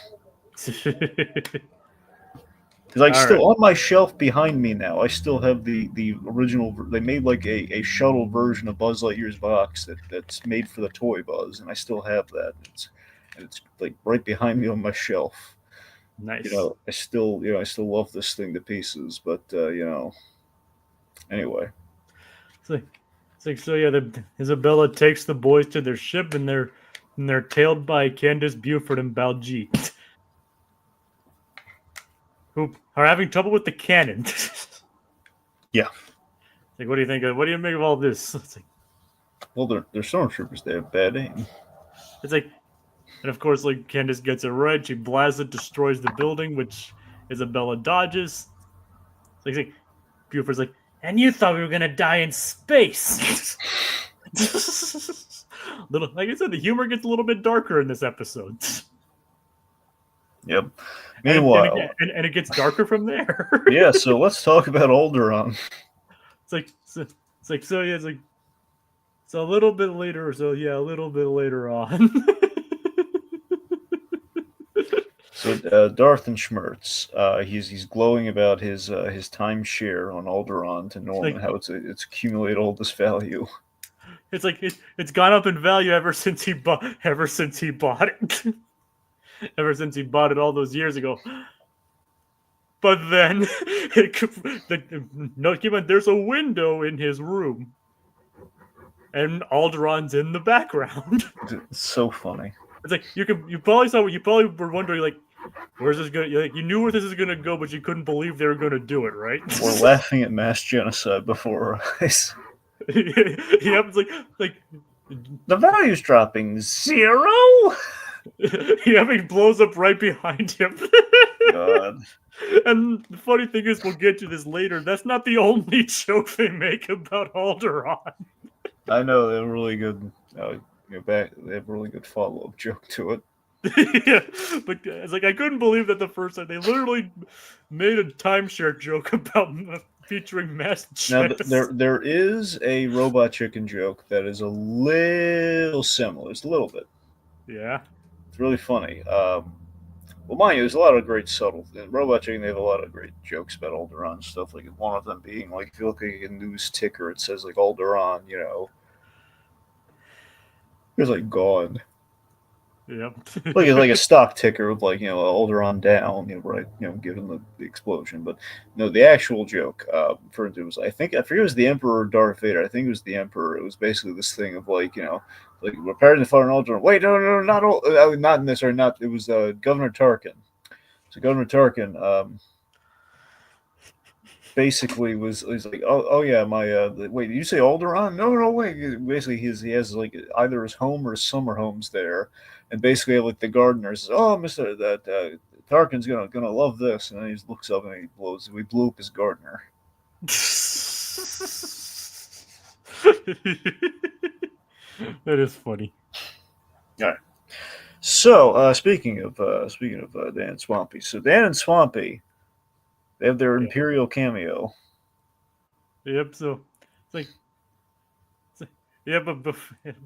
Because I still on my shelf behind me now, I still have the original. They made like a shuttle version of Buzz Lightyear's box that's made for the toy Buzz, and I still have that. It's like right behind me on my shelf. Nice. I still love this thing to pieces, but anyway. It's like so yeah, Isabella takes the boys to their ship and they're tailed by Candace Buford and Baljeet, who are having trouble with the cannon. Yeah. Like, what do you think? What do you make of all this? It's like, well, they're stormtroopers. They have bad aim. It's like, and of course, like Candace gets it right. She blasts it, destroys the building, which Isabella dodges. It's like Buford's like, and you thought we were gonna die in space. Little, like I said, the humor gets a little bit darker in this episode. Yep. Meanwhile, and it gets darker from there. Yeah. So let's talk about Alderaan. It's a little bit later. So yeah, a little bit later on. So Darthenshmirtz, he's glowing about his timeshare on Alderaan to Norman, how it's accumulated all this value. It's like it's gone up in value ever since he bought it. Ever since he bought it all those years ago. But then, there's a window in his room, and Alderaan's in the background. It's so funny. It's like you probably were wondering like, where's this going? You knew where this is going to go, but you couldn't believe they were going to do it, right? We're laughing at mass genocide before our eyes. Yeah, it's like the value's dropping 0. Yeah, he blows up right behind him. God. And the funny thing is, we'll get to this later. That's not the only joke they make about Alderaan. I know they're really good. They have a really good follow-up joke to it. Yeah, but it's like I couldn't believe that the first time they literally made a timeshare joke about featuring mass chess. Now there is a robot chicken joke that is a little similar. It's a little bit. Yeah. It's really funny. Well, mind you, there's a lot of great subtle. In Robot Chicken, they have a lot of great jokes about Alderaan stuff. Like one of them being like, if you look at a news ticker, it says like Alderaan, it's like gone. Yep. Like it's like a stock ticker with like Alderaan down, right? Given the explosion. But no, the actual joke for it was I forget it was the Emperor or Darth Vader. I think it was the Emperor. It was basically this thing of like like we're preparing to fire an Alderaan. Wait, no, not in this or not. It was Governor Tarkin. So Governor Tarkin basically was like, oh yeah, my wait, did you say Alderaan? No, wait. Basically, he has like either his home or his summer homes there. And basically, like the gardeners, oh, Mister, that Tarkin's gonna love this, and then he just looks up and we blew up his gardener. That is funny. All right. So speaking of Dan and Swampy, so Dan and Swampy, they have their Imperial cameo. Yep. So it's like, yeah, but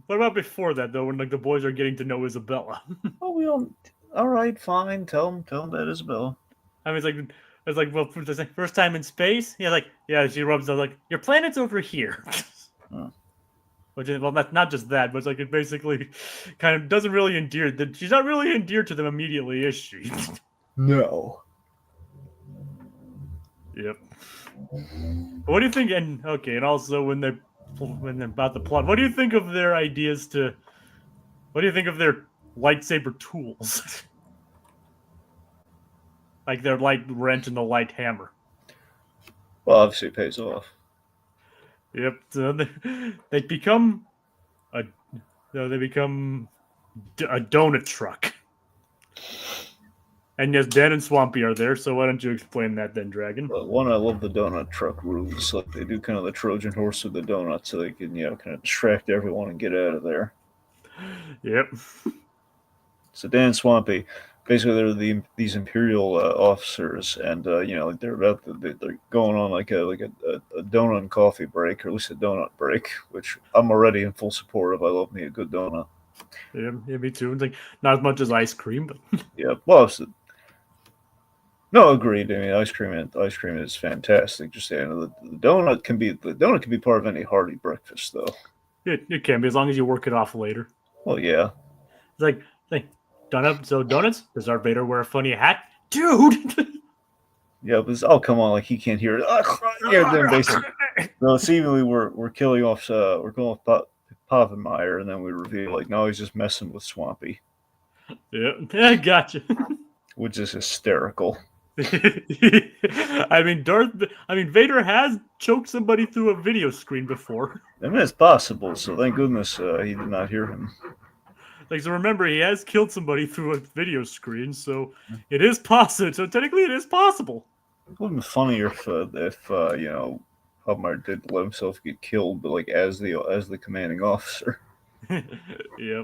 what about before that though? When like the boys are getting to know Isabella. Oh, we don't. All right, fine. Tell them that Isabella. I mean, it's like, well, it's like first time in space. Yeah, like, yeah, she rubs up like your planet's over here. Which is, well, that's not just that, but it's like it basically kind of doesn't really endear that she's not really endeared to them immediately, is she? No. Yep. What do you think? And okay, and also when they're about the plot, what do you think of their ideas to? What do you think of their lightsaber tools? Like their light wrench and the light hammer. Well, obviously it pays off. Yep. So they become a donut truck. And yes, Dan and Swampy are there, so why don't you explain that then, Dragon? Well, one, I love the donut truck rules. Like they do kind of the Trojan horse with the donut, so they can kind of distract everyone and get out of there. Yep. So Dan and Swampy, basically they're these Imperial officers, and they're going on like a donut and coffee break, or at least a donut break, which I'm already in full support of. I love me a good donut. Yeah, me too. It's like not as much as ice cream, but yeah, well, no, agreed. I mean, ice cream is fantastic. Just the donut can be part of any hearty breakfast, though. It can be as long as you work it off later. Well, yeah. It's like donuts. Does Darth Vader wear a funny hat, dude? Yeah, but come on, like he can't hear it. Yeah, then basically, no, seemingly we're killing off Povenmire, and then we reveal like no, he's just messing with Swampy. Yeah, gotcha. Which is hysterical. I mean, Vader has choked somebody through a video screen before. I mean, it's possible. So thank goodness he did not hear him. Like, so remember, he has killed somebody through a video screen, so it is possible. So technically, it is possible. It would have been funnier if Povenmire did let himself get killed, but like as the commanding officer. Yep. Yeah,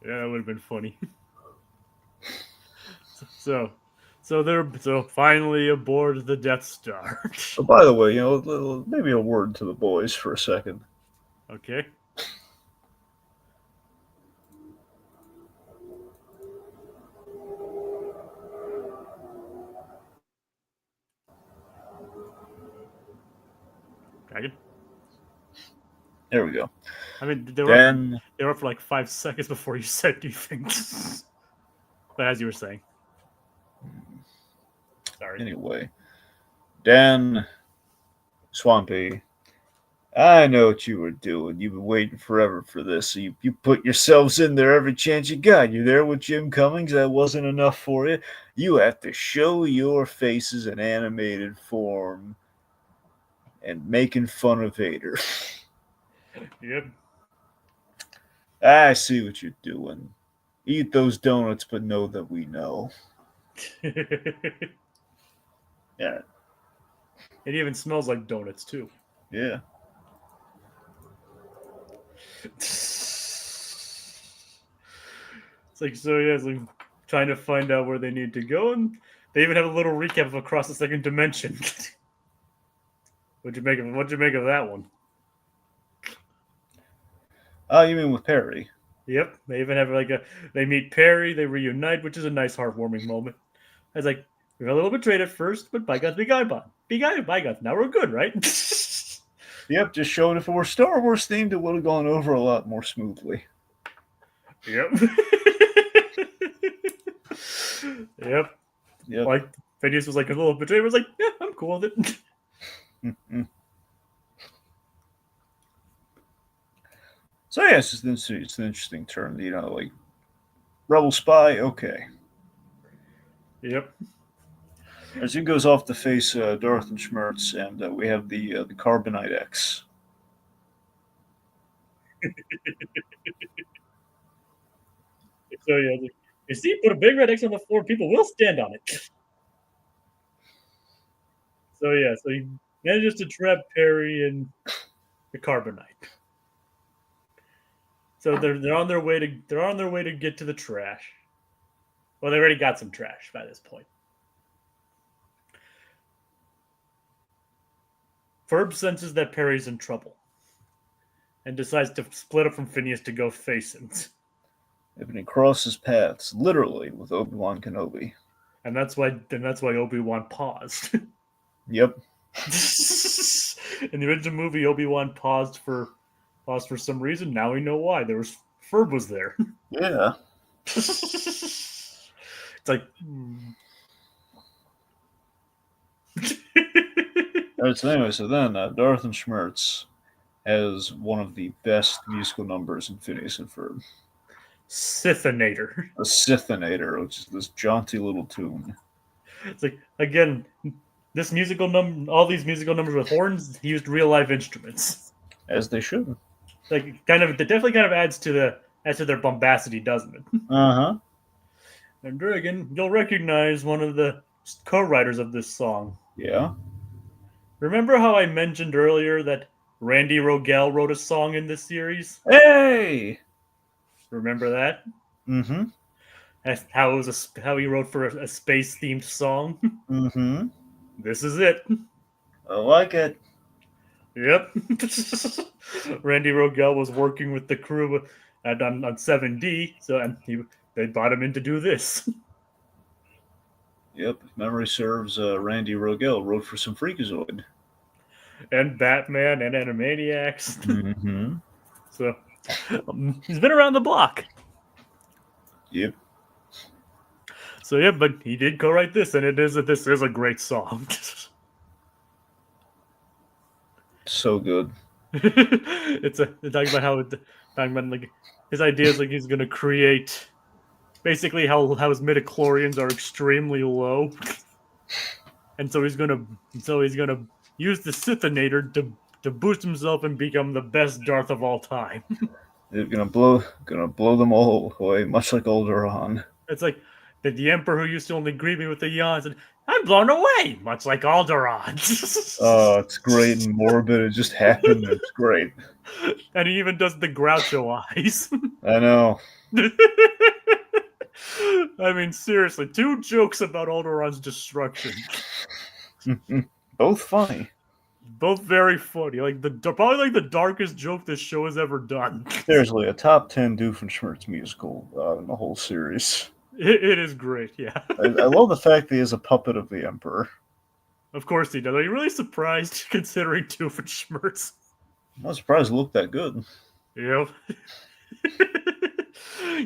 that would have been funny. So they're finally aboard the Death Star. Oh, by the way, maybe a word to the boys for a second. Okay. Dragon. There we go. I mean, they were up for like 5 seconds before you said anything. But as you were saying. Sorry. Anyway, Dan, Swampy, I know what you were doing. You've been waiting forever for this. So you put yourselves in there every chance you got. You're there with Jim Cummings. That wasn't enough for you. You have to show your faces in animated form and making fun of Vader. Yep. I see what you're doing. Eat those donuts, but know that we know. Yeah. It even smells like donuts, too. Yeah. It's like, so yeah, it's like trying to find out where they need to go, and they even have a little recap of Across the Second Dimension. What'd you make of that one? Oh, you mean with Perry? Yep. They even have they meet Perry, they reunite, which is a nice heartwarming moment. I was like, we were a little betrayed at first, but bygones be bygones. Now we're good, right? Yep, just showing if it were Star Wars themed, it would have gone over a lot more smoothly. Yep. Yep. Like Phineas was like a little betrayed. I was like, yeah, I'm cool with it. So yeah, it's an interesting term. Like rebel spy. Okay. Yep. As he goes off to face Darthenshmirtz, and we have the Carbonite X. So yeah, You see, put a big red X on the floor, people will stand on it. So yeah, so he manages to trap Perry in the carbonite. So they're on their way to get to the trash. Well, they already got some trash by this point. Ferb senses that Perry's in trouble and decides to split up from Phineas to go face him. And he crosses paths, literally, with Obi-Wan Kenobi. And that's why Obi-Wan paused. Yep. In the original movie, Obi-Wan paused for some reason. Now we know why. Ferb was there. Yeah. It's like. Alright, so anyway, Darthenshmirtz has one of the best musical numbers in Phineas and Ferb. Sith-inator. A Sith-inator, which is this jaunty little tune. It's like, again, all these musical numbers with horns used real live instruments. As they should. Like, it definitely kind of adds to their bombacity, doesn't it? Uh-huh. And Dragon, you'll recognize one of the co-writers of this song. Yeah. Remember how I mentioned earlier that Randy Rogel wrote a song in this series? Hey! Remember that? Mm-hmm. That's how he wrote for a space-themed song. Mm-hmm. This is it. I like it. Yep. Randy Rogel was working with the crew on 7D, they brought him in to do this. Yep, if memory serves, Randy Rogel wrote for some Freakazoid. And Batman and Animaniacs. Mm-hmm. So, he's been around the block. Yep. So yeah, but he did co-write this, and this is a great song. So good. It's talking about like his ideas, like he's gonna create basically how his midichlorians are extremely low, and so he's gonna use the Sith-inator to boost himself and become the best Darth of all time. They're gonna blow them all away, much like Alderaan. It's like the Emperor who used to only greet me with a yawn said, "I'm blown away," much like Alderaan. Oh, it's great and morbid. It just happened. It's great. And he even does the Groucho eyes. I know. I mean, seriously, 2 jokes about Alderaan's destruction. Both funny. Both very funny. Probably like the darkest joke this show has ever done. Seriously, a top 10 Doofenshmirtz musical in the whole series. It is great, yeah. I love the fact that he is a puppet of the Emperor. Of course he does. Are you really surprised considering Doofenshmirtz? I'm not surprised it looked that good. Yep.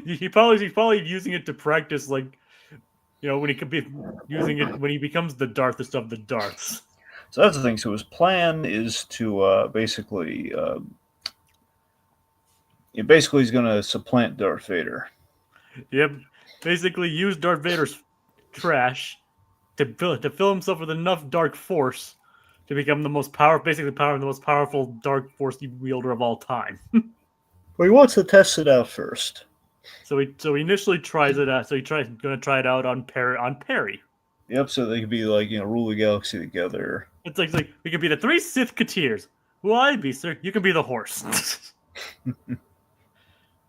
He probably using it to practice, like, when he could be using it when he becomes the Darthest of the Darths. So that's the thing. So his plan is to basically he's going to supplant Darth Vader. Yep. Basically use Darth Vader's trash to fill himself with enough dark force to become the most powerful dark force wielder of all time. Well, he wants to test it out first. So he initially tries it out. So he's going to try it out on Perry. Yep. So they could be like rule the galaxy together. It's like we could be the 3 Sith Keteers. Who will I be, sir? You can be the horse.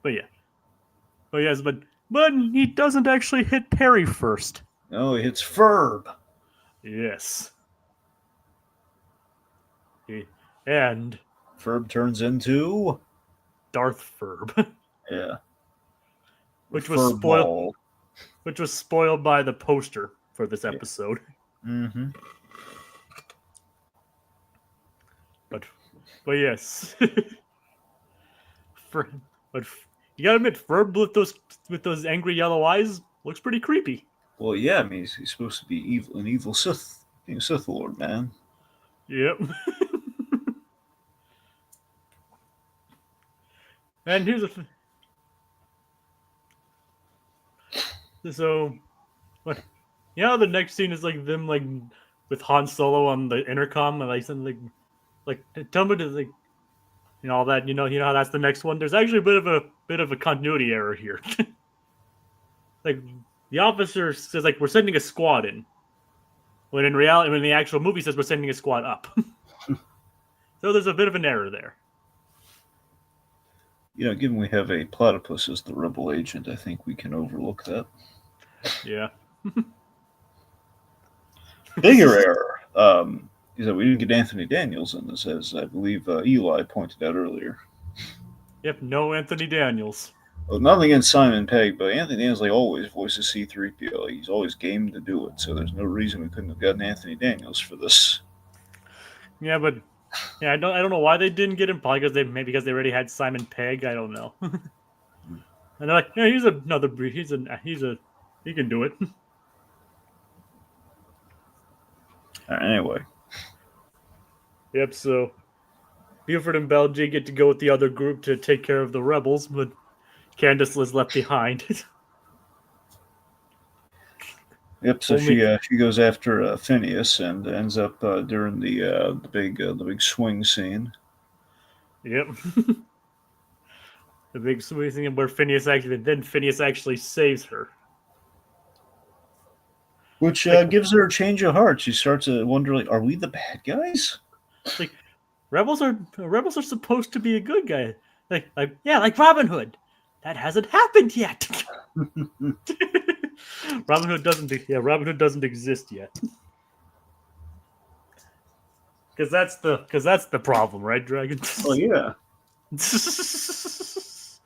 But yeah. Oh yes, but he doesn't actually hit Perry first. No, he hits Ferb. Yes. And Ferb turns into Darth Ferb. Yeah. Which was spoiled by the poster for this episode. Mm-hmm. But yes. But you gotta admit, Ferb with those angry yellow eyes looks pretty creepy. Well, yeah, I mean he's supposed to be an evil Sith Lord, man. Yep. And here's so what? The next scene is like them with Han Solo on the intercom and tell me to all that how that's the next one. There's actually a bit of a continuity error here. like the officer says like we're sending a squad in, when in reality, when the actual movie says we're sending a squad up. So there's a bit of an error there. Given we have a platypus as the rebel agent, I think we can overlook that. Yeah. Bigger error is that we didn't get Anthony Daniels in this, as I believe Eli pointed out earlier. Yep, no Anthony Daniels. Well, nothing against Simon Pegg, but Anthony Daniels, like always, voices C-3PO. He's always game to do it, so there's no reason we couldn't have gotten Anthony Daniels for this. Yeah, but I don't know why they didn't get him. Probably because they already had Simon Pegg. I don't know. And they're like, yeah, he's another breed. He can do it. Anyway. Yep. So Buford and Belgy get to go with the other group to take care of the rebels, but Candace was left behind. Yep. So she goes after Phineas and ends up during the big swing scene. Yep. The big swing scene where Phineas actually saves her, which gives her a change of heart. She starts to wonder, like, are we the bad guys? Like rebels are supposed to be a good guy. Like Robin Hood. That hasn't happened yet. Robin Hood doesn't exist yet. Because that's the problem, right, Dragon? Oh yeah. It's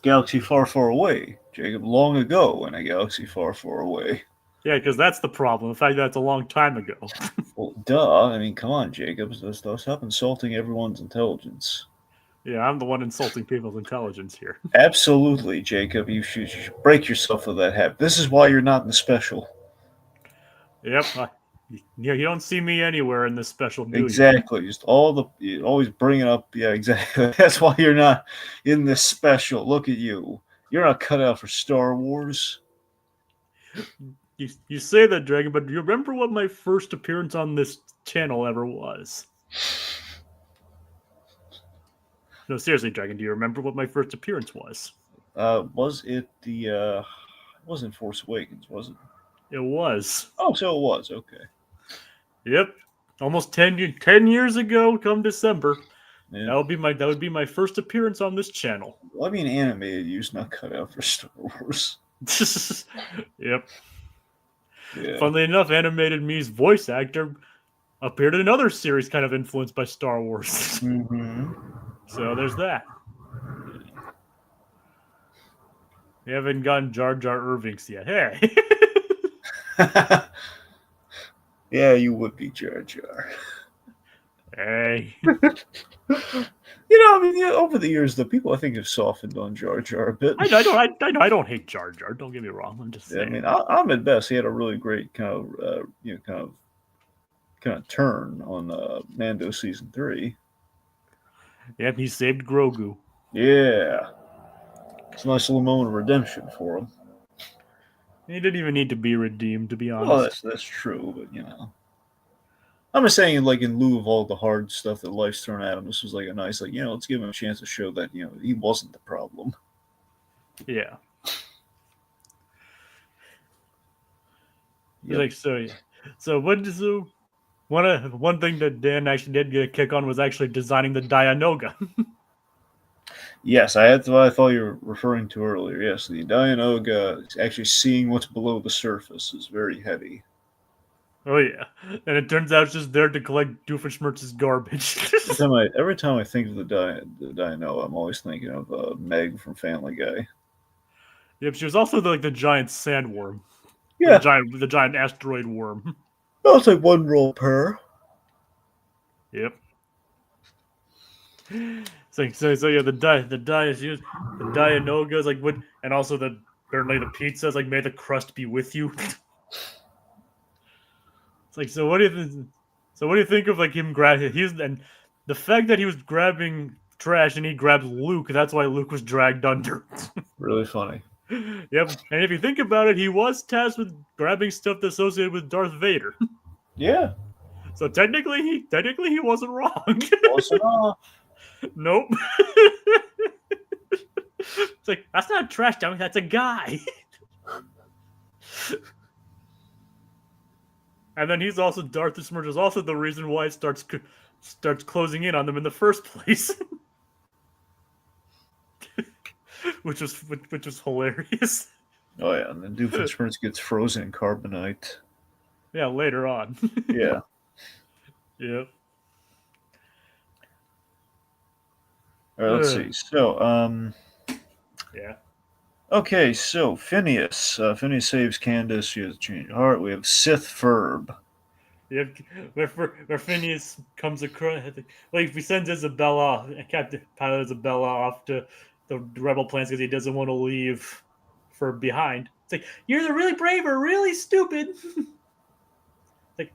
galaxy far, far away, Jacob. Long ago in a galaxy far, far away. Yeah, because that's the problem. In fact, that's a long time ago. Well, duh. I mean, come on, Jacob. Stop insulting everyone's intelligence. Yeah, I'm the one insulting people's intelligence here. Absolutely, Jacob. You should break yourself of that habit. This is why you're not in the special. Yep. You don't see me anywhere in this special, do exactly. You? Just you always bring it up. Yeah, exactly. That's why you're not in this special. Look at you. You're not cut out for Star Wars. You say that, Dragon, but do you remember what my first appearance on this channel ever was? No, seriously, Dragon, do you remember what my first appearance was? Was it it wasn't Force Awakens, was it? It was. Oh, so it was. Okay. Yep. Almost 10 years ago, come December. Yeah. That would be my first appearance on this channel. Well, I mean, animated use, not cut out for Star Wars. Yep. Yeah. Funnily enough, animated me's voice actor appeared in another series kind of influenced by Star Wars. Mm-hmm. So there's that. We haven't gotten Jar Jar Irvinks yet. Hey. Yeah, you would be Jar Jar. Hey. I mean, over the years, the people I think have softened on Jar Jar a bit. I don't hate Jar Jar. Don't get me wrong. I'm just saying. I mean, Ahmed Best, he had a really great kind of turn on Mando season 3. Yep, he saved Grogu. Yeah, it's a nice little moment of redemption for him. He didn't even need to be redeemed, to be honest. Well, that's true, but I'm just saying, like, in lieu of all the hard stuff that life's thrown at him, this was like a nice, like, let's give him a chance to show that he wasn't the problem. Yeah. Yep. One thing that Dan actually did get a kick on was actually designing the Dianoga. Yes, I thought you were referring to earlier. Yes, the Dianoga, actually seeing what's below the surface, is very heavy. Oh yeah, and it turns out it's just there to collect Doofenshmirtz's garbage. every time I think of the Dino, I'm always thinking of Meg from Family Guy. Yep, she was also the giant sandworm. Yeah, the giant asteroid worm. I'll take one roll per. Yep. So yeah, the Dianoga is like what, and also apparently the pizza is like, may the crust be with you. It's like, so what do you think of like him and the fact that he was grabbing trash and he grabbed Luke, that's why Luke was dragged under. Really funny. Yep, and if you think about it, he was tasked with grabbing stuff associated with Darth Vader. Yeah. So technically he wasn't wrong. Wasn't off. Nope. It's like, that's not a trash dummy, that's a guy. And then he's also, Darthenshmirtz is also the reason why it starts closing in on them in the first place. which was hilarious. Oh yeah, and then Doofenshmirtz gets frozen in carbonite. Yeah, later on. Yeah. Yep. All right, let's see. So, yeah. Okay, so Phineas. Phineas saves Candace. She has a change of heart. We have Sith Ferb. Yeah, where Phineas comes across, like he sends Isabella, Captain Pilot Isabella, off to the rebel plans because he doesn't want to leave Ferb behind. It's like, you're the really brave or really stupid. Like,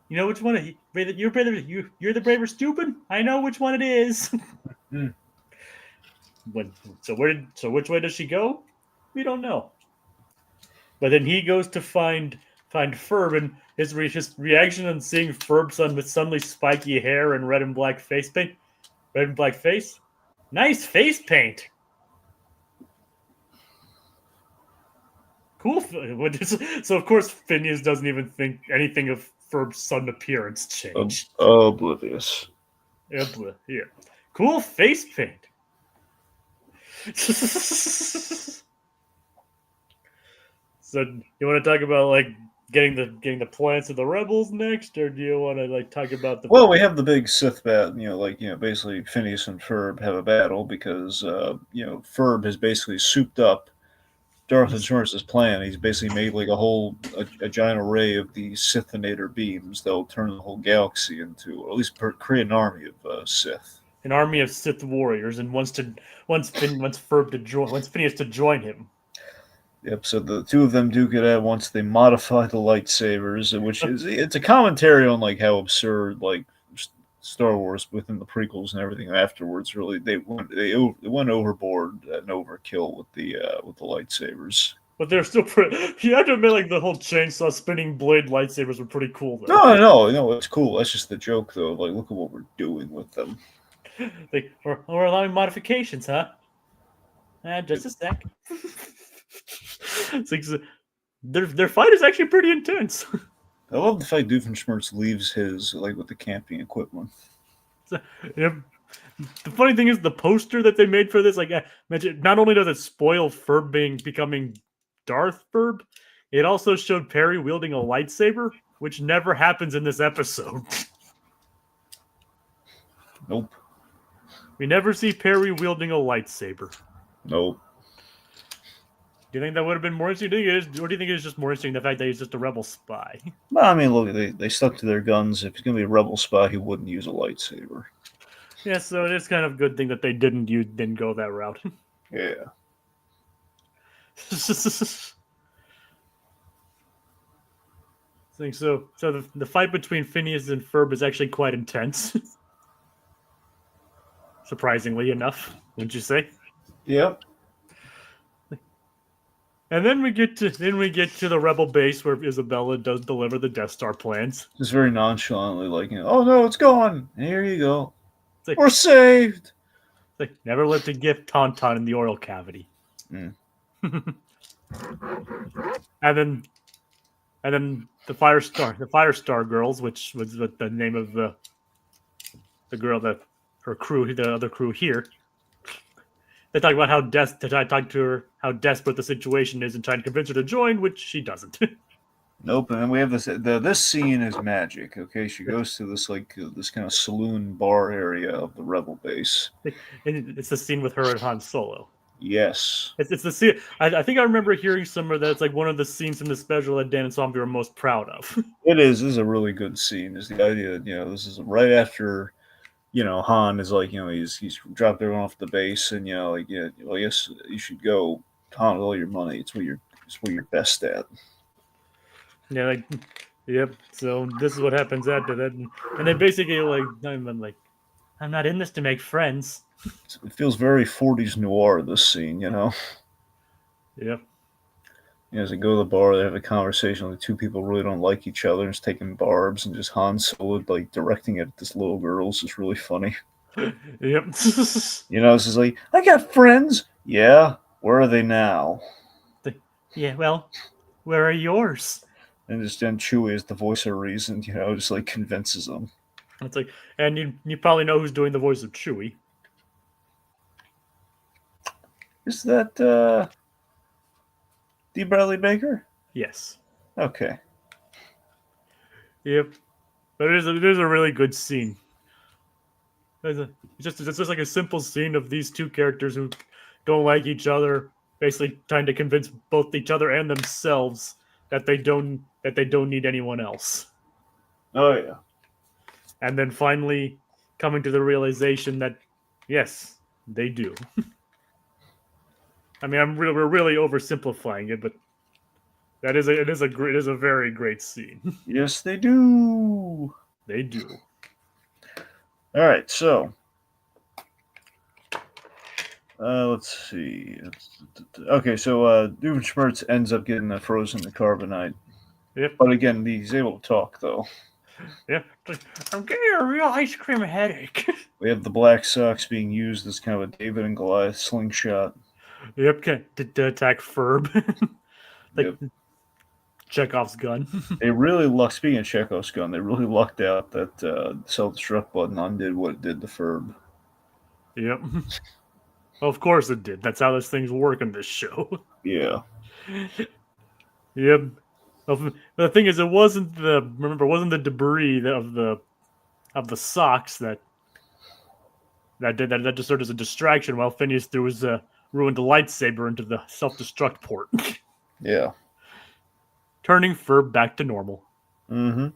you know which one? You're the brave or stupid. I know which one it is. So which way does she go? We don't know. But then he goes to find Ferb, and his reaction on seeing Ferb's son with suddenly spiky hair and red and black face paint. Red and black face? Nice face paint. Cool. So of course Phineas doesn't even think anything of Ferb's sudden appearance changed. Oblivious. Yeah. Cool face paint. So you want to talk about like getting the plans of the rebels next, or do you want to like talk about the? Well, we have the big Sith battle. Basically Phineas and Ferb have a battle because Ferb has basically souped up Darthenshmirtz's plan. He's basically made like a giant array of these Sith-inator beams that'll turn the whole galaxy into, or at least create an army of Sith. An army of Sith warriors, and wants Phineas to join him. Yep. So the two of them duke it out once they modify the lightsabers, it's a commentary on like how absurd like Star Wars within the prequels and everything afterwards. Really, they went overboard and overkill with the lightsabers. But they're still pretty. You have to admit, like the whole chainsaw spinning blade lightsabers were pretty cool. Though. No, it's cool. That's just the joke, though. Like, look at what we're doing with them. Like, we're allowing modifications, huh? Just a sec. It's like, their fight is actually pretty intense. I love the fact Doofenshmirtz leaves his with the camping equipment. So, the funny thing is the poster that they made for this, like I mentioned, not only does it spoil Ferb becoming Darth Ferb, it also showed Perry wielding a lightsaber, which never happens in this episode. Nope. We never see Perry wielding a lightsaber. Nope. Do you think that would have been more interesting? Or do you think it's just more interesting the fact that he's just a rebel spy? Well, I mean, look, they stuck to their guns. If he's going to be a rebel spy, he wouldn't use a lightsaber. Yeah, so it is kind of a good thing that they didn't go that route. Yeah. So the fight between Phineas and Ferb is actually quite intense. Surprisingly enough, wouldn't you say? Yep. And then we get to the rebel base where Isabella does deliver the Death Star plans. Just very nonchalantly, oh no, it's gone. Here you go. Like, we're saved. It's like never let the gift tauntaun in the oral cavity. Mm. and then the Firestar girls, which was the name of the girl that her crew, the other crew here. They talk about how desperate the situation is and trying to convince her to join, which she doesn't. Nope. And then we have this scene is magic. Okay, she goes to this this kind of saloon bar area of the rebel base. And it's the scene with her and Han Solo. Yes. It's the scene. I think I remember hearing somewhere that it's like one of the scenes from the special that Dan and Zombie were most proud of. It is. This is a really good scene. Is the idea that this is right after. Han is he's dropped everyone off the base, and I guess you should go. Han, with all your money, it's what you're best at. Yeah, yep. So this is what happens after that, and they basically I'm not in this to make friends. It feels very 40s noir. This scene, Yep. As they go to the bar, they have a conversation. The two people really don't like each other. And it's taking barbs, and just Han Solo directing it at this little girl is just really funny. Yep. This is I got friends. Yeah. Where are they now? Yeah, well, where are yours? And just then Chewie is the voice of reason, just like convinces them. It's like, and you probably know who's doing the voice of Chewie. Is that D. Bradley Baker? Yes. Okay. Yep. But it is a really good scene. It's just like a simple scene of these two characters who don't like each other, basically trying to convince both each other and themselves that they don't need anyone else. Oh yeah. And then finally coming to the realization that yes, they do. I mean, we're really oversimplifying it, but it is a very great scene. Yes, they do. They do. All right, so let's see. Okay, so Darthenshmirtz ends up getting frozen to carbonite. Yep. But again, he's able to talk though. Yeah. I'm getting a real ice cream headache. We have the black socks being used as kind of a David and Goliath slingshot. Yep. To attack Ferb. Like Yep. Chekhov's gun. They really lucked. Speaking of Chekhov's gun, they really lucked out that self-destruct button undid what it did to Ferb. Yep. Well, of course it did. That's how those things work in this show. Yeah. Yep. Well, the thing is, it wasn't the debris of the socks that just served as a distraction while Phineas threw his ruined lightsaber into the self-destruct port. Yeah. Turning Ferb back to normal. Mm-hmm.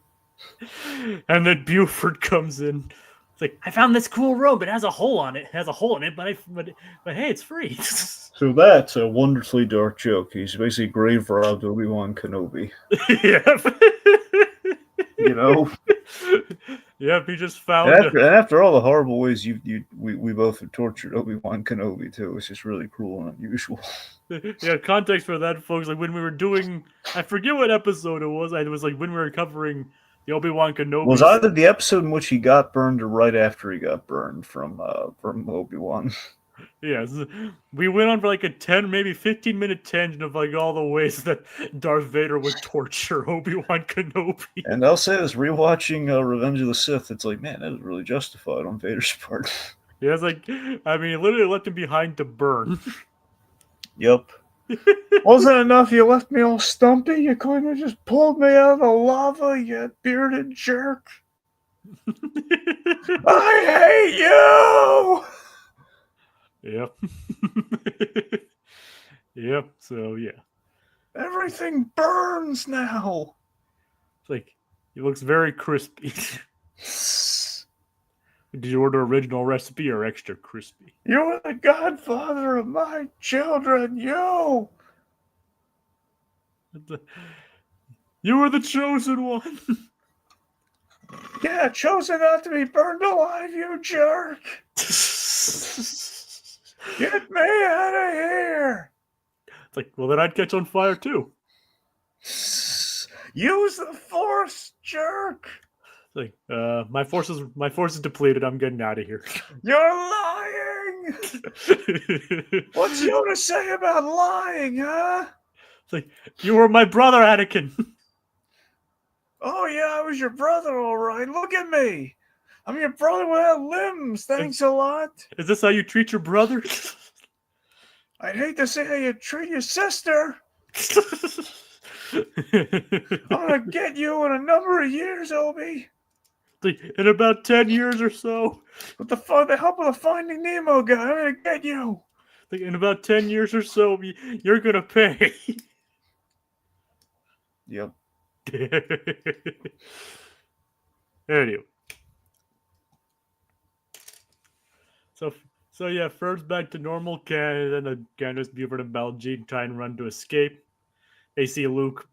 And then Buford comes in. It's like, I found this cool robe. It has a hole on it. It has a hole in it, but hey, it's free. So that's a wonderfully dark joke. He's basically grave robbed Obi-Wan Kenobi. Yep. You know? Yep, he just found And after all the horrible ways we both have tortured Obi-Wan Kenobi too, it's just really cruel and unusual. Yeah, context for that, folks. Like when we were doing, I forget what episode it was. It was like when we were covering the Obi-Wan Kenobi. Was either the episode in which he got burned or right after he got burned from Obi-Wan. Yes, we went on for like a 10, maybe 15-minute tangent of like all the ways that Darth Vader would torture Obi-Wan Kenobi. And I'll say this: rewatching Revenge of the Sith, it's like, man, that was really justified on Vader's part. Yeah, it's like, I mean, he literally left him behind to burn. Yep. Wasn't enough you left me all stumpy? You couldn't have just pulled me out of the lava, you bearded jerk. I hate you! Yep. Yep, so yeah. Everything burns now. It's like, he looks very crispy. Did you order original recipe or extra crispy? You're the godfather of my children, you! You were the chosen one! Yeah, chosen not to be burned alive, you jerk! Get me out of here! It's like, well, then I'd catch on fire too. Use the force, jerk! It's like, my force is depleted. I'm getting out of here. You're lying! What's you to say about lying, huh? It's like, you were my brother, Anakin. Oh yeah, I was your brother, all right. Look at me. I'm your brother without limbs. Thanks a lot. Is this how you treat your brother? I'd hate to see how you treat your sister. I'm gonna get you in a number of years, Obi. In about 10 years or so. With the help of the Finding Nemo guy, I'm gonna get you. In about 10 years or so, you're gonna pay. Yep. Anyway. So yeah, Ferb's back to normal. Then Candace, Buford, and Baljeet try and run to escape. They see Luke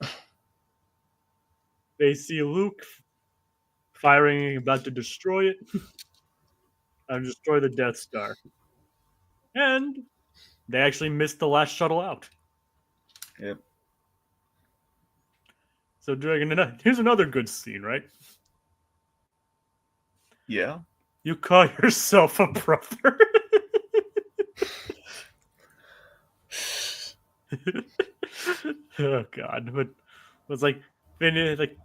firing, about to destroy it. And destroy the Death Star. And they actually missed the last shuttle out. Yep. So here's another good scene, right? Yeah. You call yourself a brother. Oh God! But it was like, like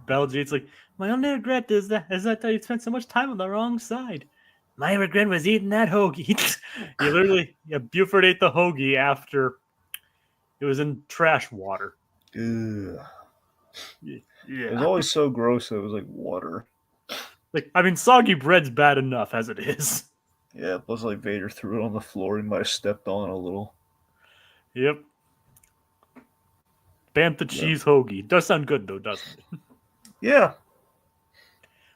Belgians, like my only regret is that you spent so much time on the wrong side. My regret was eating that hoagie. He literally, Buford ate the hoagie after it was in trash water. Ugh. Yeah. It was always so gross that it was like water. Like, I mean, soggy bread's bad enough as it is. Yeah, plus like Vader threw it on the floor. He might have stepped on it a little. Yep. Bantha cheese hoagie. Does sound good though, doesn't it? Yeah.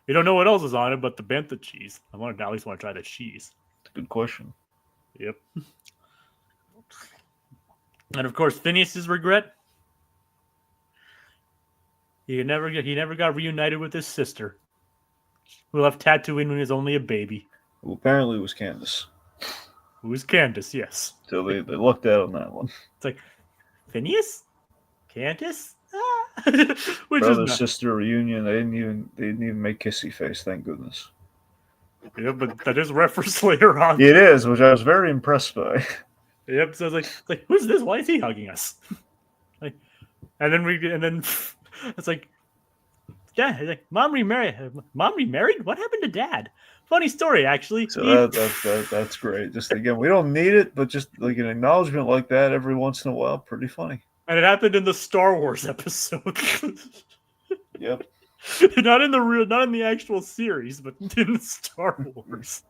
We don't know what else is on it, but the bantha cheese. I at least want to try the cheese. Good question. Yep. And of course, Phineas's regret. He never got reunited with his sister, who left Tatooine when he was only a baby. Well, apparently it was Candace. Who was Candace? Yes. So they lucked out on that one. It's like Phineas, Candace. Which Brother is sister reunion. They didn't even make kissy face. Thank goodness. Yeah, but that is referenced later on. It is, which I was very impressed by. Yep. So it's like, who's this? Why is he hugging us? Like, and then it's like, yeah, like Mom remarried. What happened to Dad? Funny story, actually. So that's great. Just again, we don't need it, but just like an acknowledgement like that every once in a while, pretty funny. And it happened in the Star Wars episode. Yep. not in the actual series, but in the Star Wars.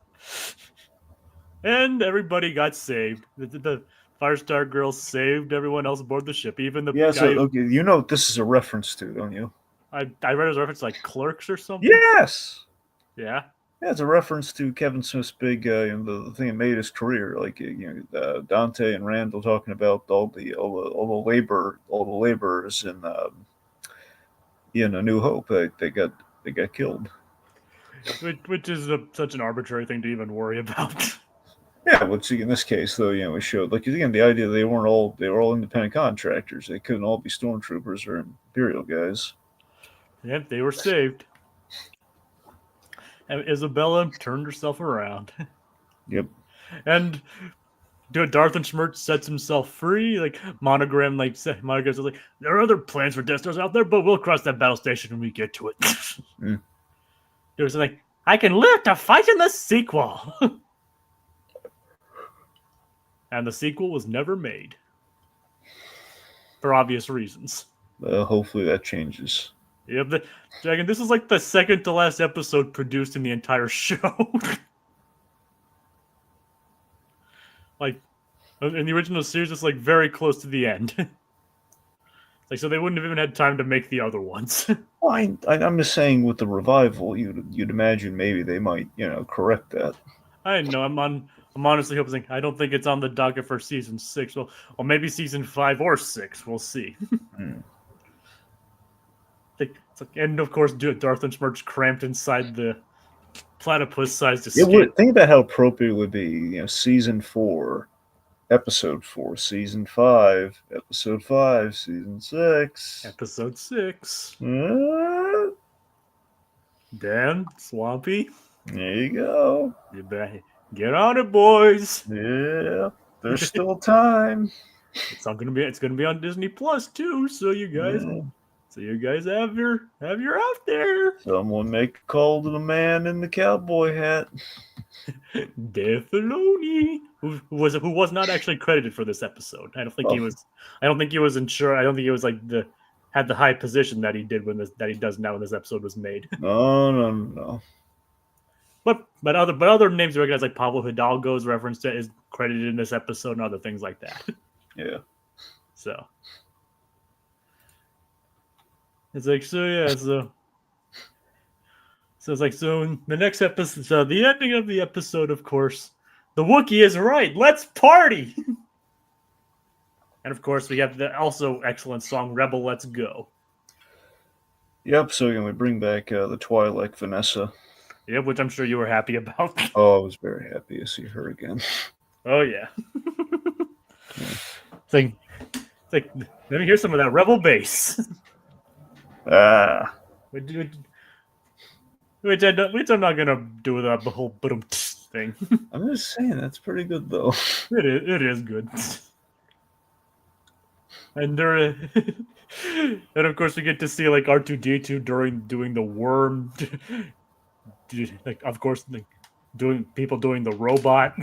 And everybody got saved. The Firestar girls saved everyone else aboard the ship, even the guy. So okay, you know what this is a reference to, don't you? I read it as a reference to, like Clerks or something. Yes. Yeah. Yeah, it's a reference to Kevin Smith's big, the thing that made his career. Like Dante and Randall talking about all the laborers in A New Hope. They got killed. Which is such an arbitrary thing to even worry about. Yeah, but see, in this case, though, we showed again the idea they were all independent contractors. They couldn't all be stormtroopers or Imperial guys. Yeah, they were saved. And Isabella turned herself around. Yep. And Darthenshmirtz sets himself free. Like Monogram, Monogram's like, there are other plans for Death Stars out there, but we'll cross that battle station when we get to it. It was like, I can live to fight in the sequel. And the sequel was never made. For obvious reasons. Hopefully that changes. Yeah, Dragon, this is like the second to last episode produced in the entire show. Like, in the original series, it's like very close to the end. Like, so they wouldn't have even had time to make the other ones. Well, I'm just saying, with the revival, you'd imagine maybe they might, correct that. I know. I'm honestly hoping. I don't think it's on the docket for season 6. Well, maybe season 5 or 6. We'll see. And of course, Darthenshmirtz cramped inside the platypus-sized escape. Think about how appropriate it would be. Season 4, episode 4, season 5, episode 5, season 6, episode 6. Dan, Swampy. There you go. You better get on it, boys. Yeah, there's still time. It's gonna be on Disney Plus too. So you guys. Yeah. So you guys have your out there. Someone make a call to the man in the cowboy hat. Dave Filoni, who was not actually credited for this episode. I don't think he was. I don't think he was insured. I don't think he was had the high position that he did that he does now when this episode was made. No. But other names you recognize, like Pablo Hidalgo's reference to is credited in this episode and other things like that. Yeah. So. It's like, so it's like, so in the next episode, so the ending of the episode, of course, the Wookiee is right. Let's party. And of course, we have the also excellent song, Rebel Let's Go. Yep. So we bring back the Twi'lek Vanessa. Yep, which I'm sure you were happy about. Oh, I was very happy to see her again. Oh, yeah. It's like, let me hear some of that Rebel bass. Which I'm not gonna do the whole boom thing. I'm just saying that's pretty good though. It is good. And there, and of course we get to see like R2D2 during doing the worm, like of course like doing the robot.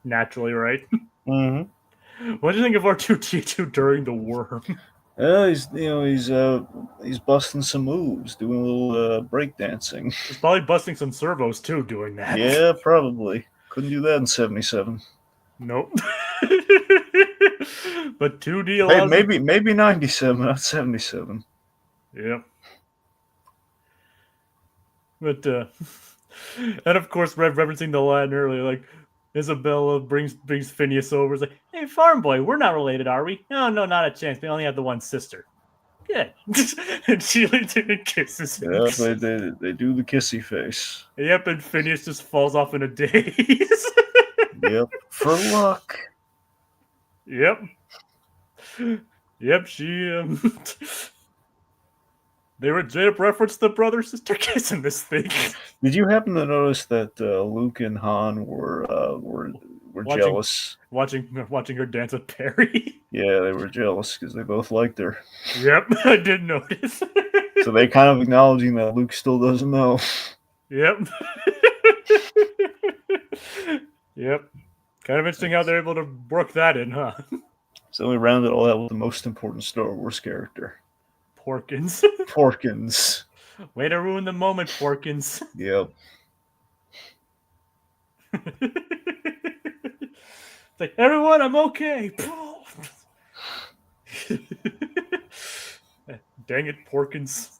Naturally, right? Mm-hmm. What do you think of R2D2 during the worm? He's busting some moves, doing a little breakdancing. He's probably busting some servos too doing that. Yeah, probably. Couldn't do that in '77. Nope. But 2D Hey, allows maybe '97, not '77. Yeah. But and of course referencing the line earlier, like Isabella brings Phineas over. It's like, hey, farm boy, we're not related, are we? No, not a chance. We only have the one sister. Good. And she leans in and kisses him. Yeah, they do the kissy face. Yep, and Phineas just falls off in a daze. Yep, for luck. Yep. Yep, they were straight up reference the brother sister kiss in this thing. Did you happen to notice that Luke and Han were jealous? Watching her dance with Perry. Yeah, they were jealous because they both liked her. Yep, I did notice. So they kind of acknowledging that Luke still doesn't know. Yep. Yep. Kind of interesting how they're able to work that in, huh? So we rounded all out with the most important Star Wars character. Porkins. Porkins. Way to ruin the moment, Porkins. Yep. It's like, everyone, I'm okay. Dang it, Porkins.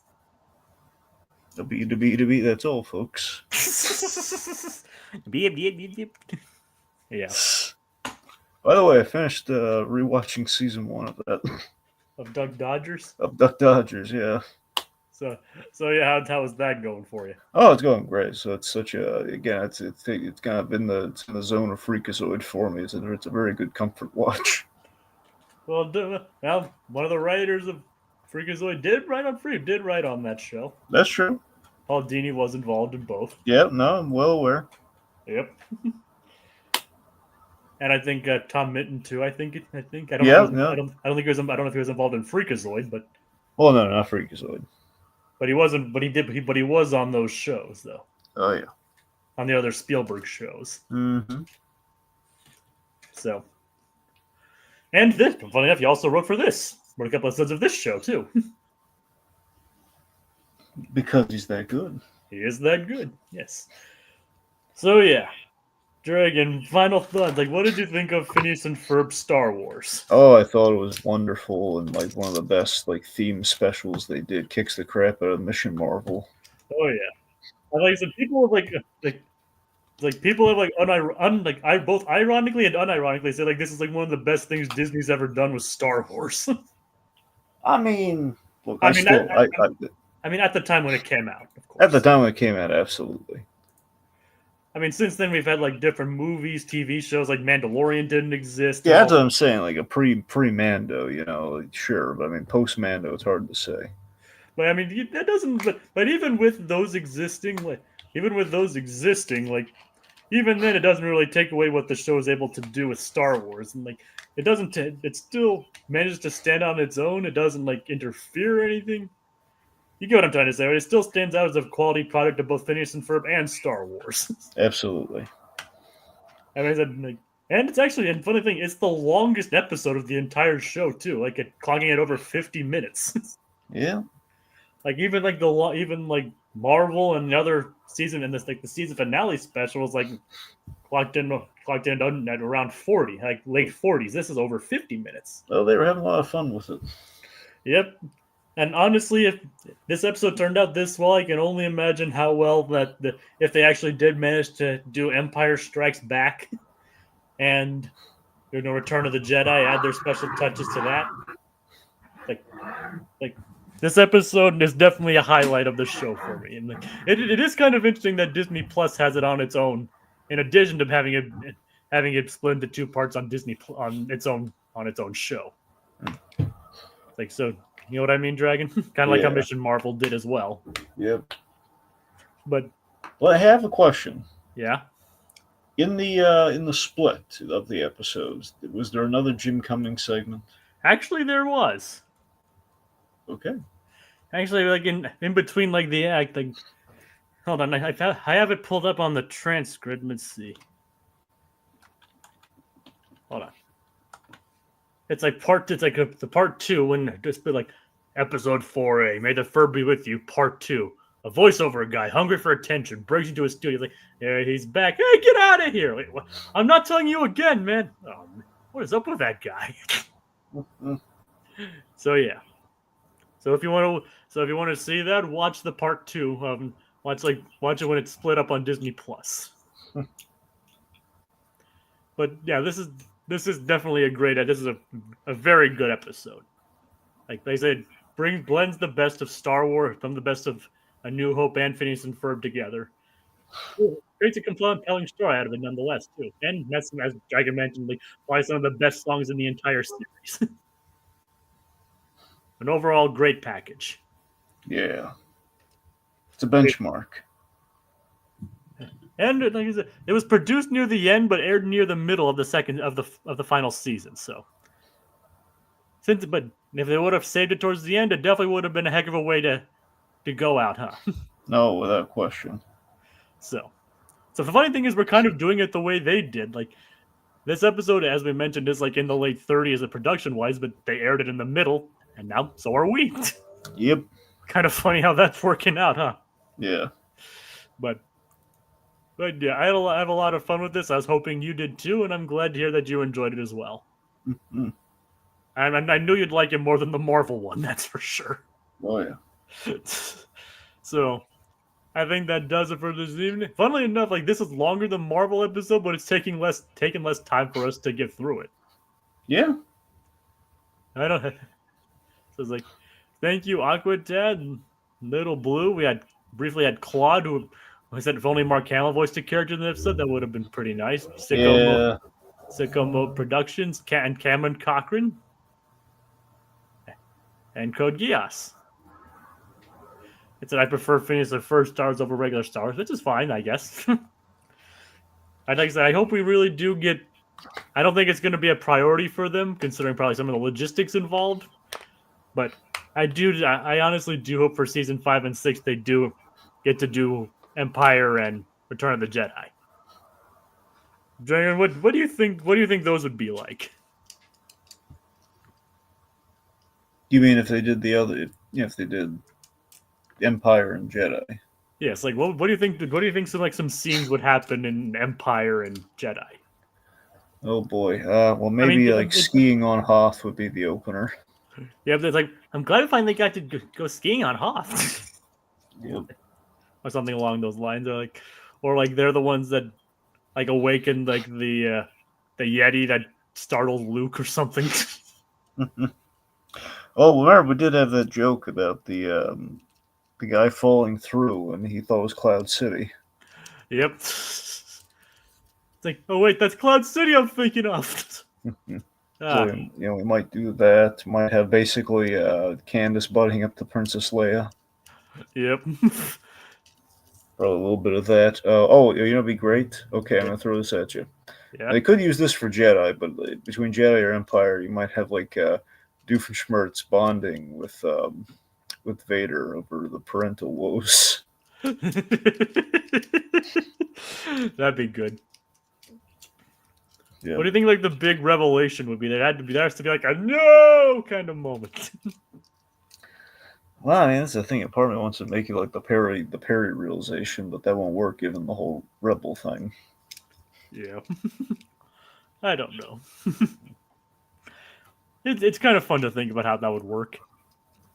To be, that's all, folks. Yeah. By the way, I finished rewatching season 1 of that. Of Duck Dodgers? Of Duck Dodgers, yeah. So yeah, how is that going for you? Oh, it's going great. So it's such a it's kind of in the zone of freakazoid for me. It's a very good comfort watch. Well, one of the writers of Freakazoid did write on that show. That's true. Paul Dini was involved in both. Yeah, no, I'm well aware. Yep. And I think Tom Minton too. I don't think he was involved in Freakazoid, but well, no, not Freakazoid. But he wasn't. But he was on those shows though. Oh yeah. On the other Spielberg shows. Mm-hmm. So. And this, funny enough, he also wrote for this. Wrote a couple episodes of this show too. Because he's that good. He is that good. Yes. So yeah. Dragon, final thoughts. Like, what did you think of Phineas and Ferb Star Wars? Oh, I thought it was wonderful and like one of the best like theme specials they did. Kicks the crap out of Mission Marvel. Oh yeah, and like I said, people have people have both ironically and unironically say like this is like one of the best things Disney's ever done with Star Wars. I mean, look, I mean, at the time when it came out, of course. At the time when it came out, absolutely. I mean, since then we've had like different movies, TV shows, like Mandalorian didn't exist. Yeah, that's what I'm saying. Like a pre-Mando, like, sure, but I mean post-Mando, it's hard to say. But I mean, that doesn't. But even with those existing, like even then, it doesn't really take away what the show is able to do with Star Wars, and like it doesn't. It still manages to stand on its own. It doesn't like interfere or anything. You get what I'm trying to say, right? It still stands out as a quality product of both Phineas and Ferb and Star Wars. Absolutely. And I said, like, and it's actually, and funny thing, it's the longest episode of the entire show too. Like clocking at over 50 minutes. Yeah. Like even like Marvel and the other season and this like the season finale special was like clocked in at around 40, like late 40s. This is over 50 minutes. Oh, they were having a lot of fun with it. Yep. And honestly, if this episode turned out this well, I can only imagine how well if they actually did manage to do Empire Strikes Back and Return of the Jedi, add their special touches to that. Like this episode is definitely a highlight of the show for me, and it is kind of interesting that Disney Plus has it on its own, in addition to having it split into 2 parts on Disney on its own show. Like so. You know what I mean, Dragon? Kind of like how Mission Marvel did as well. Yep. But I have a question. Yeah? In the split of the episodes, was there another Jim Cummings segment? Actually, there was. Okay. Actually, like in between, like the act, like hold on, I have it pulled up on the transcript. Let's see. Hold on. It's like the part two when just be like episode 4A. May the Ferb be with you. Part two. A voiceover guy hungry for attention breaks into a studio. Like, yeah, he's back. Hey, get out of here! Wait, what? I'm not telling you again, man. Oh, what is up with that guy? So yeah. So if you want to see that, watch the part two. Watch it when it's split up on Disney Plus. But yeah, this is definitely a great. This is a very good episode. Like they said, blends the best of Star Wars from the best of A New Hope and Phineas and Ferb together. Creates a compelling story out of it nonetheless too. And that's, as Dragon mentioned, like probably some of the best songs in the entire series. An overall great package. Yeah. It's a benchmark. And like I said, it was produced near the end, but aired near the middle of the final season. So, but if they would have saved it towards the end, it definitely would have been a heck of a way to go out, huh? No, without question. So the funny thing is, we're kind of doing it the way they did. Like this episode, as we mentioned, is like in the late 30s of production wise, but they aired it in the middle, and now so are we. Yep. Kind of funny how that's working out, huh? Yeah. But yeah, I have a lot of fun with this. I was hoping you did too, and I'm glad to hear that you enjoyed it as well. Mm-hmm. And I knew you'd like it more than the Marvel one, that's for sure. Oh yeah. So, I think that does it for this evening. Funnily enough, like this is longer than Marvel episode, but it's taking less time for us to get through it. Yeah. I don't. So it's like, thank you, Aquatad and Little Blue. We briefly had Claude, who said if only Mark Hamill voiced a character in the episode, that would have been pretty nice. Sicko Mode Productions, and Cameron Cochran, and Code Geass. It said I prefer Phineas and Ferb stars over regular stars, which is fine, I guess. Like I said, I hope we really do get. I don't think it's going to be a priority for them, considering probably some of the logistics involved. But I honestly do hope for season 5 and 6 they do get to do Empire and Return of the Jedi. Dragon, what do you think? What do you think those would be like? You mean if they did the other? If they did Empire and Jedi? Yes. Like, what do you think? What do you think? Some scenes would happen in Empire and Jedi. Oh boy. Well, maybe skiing on Hoth would be the opener. Yeah, but it's like I'm glad we finally got to go skiing on Hoth. Yep. Or something along those lines, or they're the ones that like awakened like the Yeti that startled Luke or something. Oh, remember we did have that joke about the guy falling through, and he thought it was Cloud City. Yep. It's like, oh wait, that's Cloud City I'm thinking of. So, we might do that. Might have basically Candace butting up to Princess Leia. Yep. Probably a little bit of that. It'd be great. Okay, I'm gonna throw this at you. Yeah. They could use this for Jedi, but between Jedi or Empire, you might have like Doofenshmirtz bonding with Vader over the parental woes. That'd be good. Yeah. What do you think? Like the big revelation would be? There has to be like a no kind of moment. Well, I mean, that's the thing. Part of me wants to make it like the Perry realization, but that won't work given the whole Rebel thing. Yeah. I don't know. It's kind of fun to think about how that would work.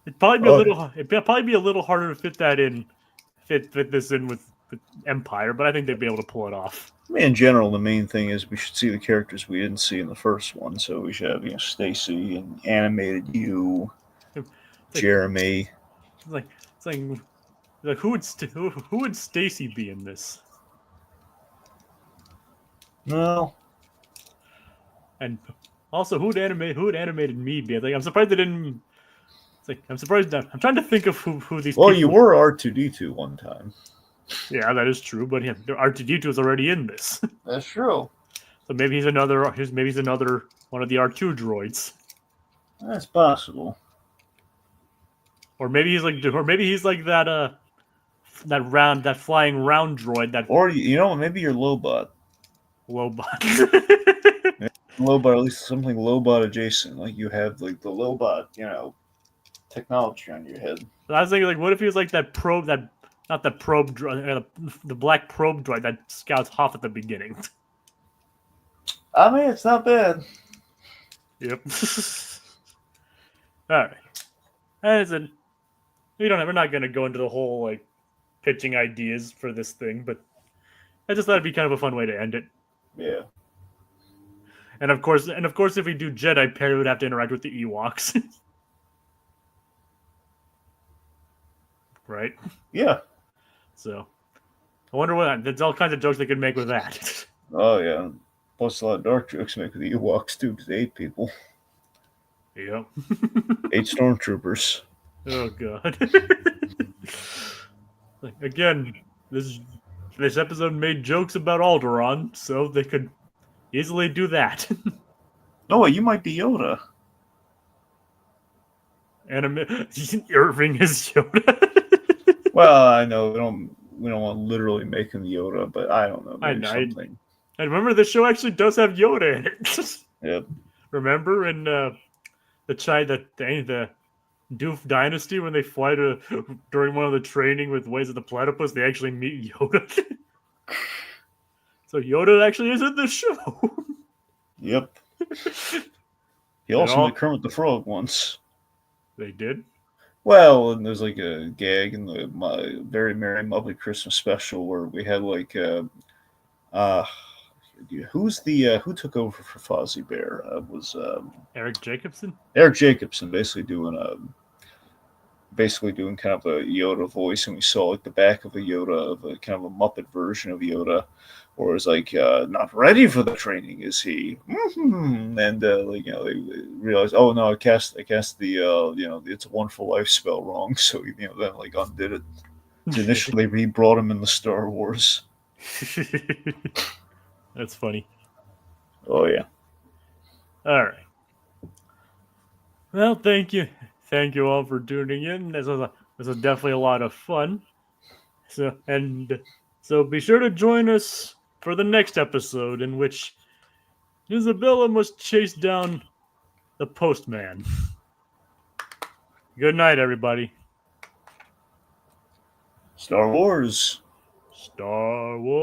It'd probably be a little harder to fit this in with Empire, but I think they'd be able to pull it off. I mean, in general, the main thing is we should see the characters we didn't see in the first one. So we should have, Stacy and animated you, Jeremy. It's like who would Stacy be in this? No. And also, who would animated me be? Like, I'm surprised they didn't. It's like I'm surprised. I'm trying to think of who these. Well, people you were R2D2 one time. Yeah, that is true. But R2D2 is already in this, That's true. so maybe he's another one of the R2 droids, That's possible. or maybe he's like that that flying round droid, that Or maybe you're Lobot. Lobot. Lobot, or at least something Lobot adjacent. Like you have like the Lobot, technology on your head. I was thinking, like, what if he was like that probe, not the probe droid, the black probe droid that scouts Hoth at the beginning. I mean, it's not bad. Yep. All right. As in, we're not gonna go into the whole like pitching ideas for this thing, but I just thought it'd be kind of a fun way to end it. Yeah. And of course, if we do Jedi, Perry would have to interact with the Ewoks. Right? Yeah. So, I wonder there's all kinds of jokes they could make with that. Oh yeah. Plus a lot of dark jokes make with the Ewoks too, because they ate people. Yep. 8 stormtroopers. Oh god. Again, this episode made jokes about Alderaan, so they could easily do that. Oh, you might be Yoda. Irving is Yoda. Well, I know we don't want to literally make him Yoda, but I don't know. Maybe something. I remember the show actually does have Yoda in it. Yep. Remember in the Doof Dynasty when they fly during one of the training with Ways of the Platypus, they actually meet Yoda. So Yoda actually is in the show. Yep. He also met Kermit the Frog once. They did? Well, and there's like a gag in the Very Merry Muppet Christmas special where we had like who took over for Fozzie Bear? Was Eric Jacobson? Eric Jacobson basically doing kind of a Yoda voice, and we saw like the back of a Yoda, of a kind of a Muppet version of Yoda, where it's like not ready for the training, is he? Mm-hmm. And they realized, oh no, I cast the It's a Wonderful Life spell wrong, so then like undid it. Initially, he brought him in the Star Wars. That's funny. Oh yeah. All right. Well, thank you all for tuning in. This was definitely a lot of fun. So be sure to join us for the next episode, in which Isabella must chase down the postman. Good night, everybody. Star Wars. Star Wars.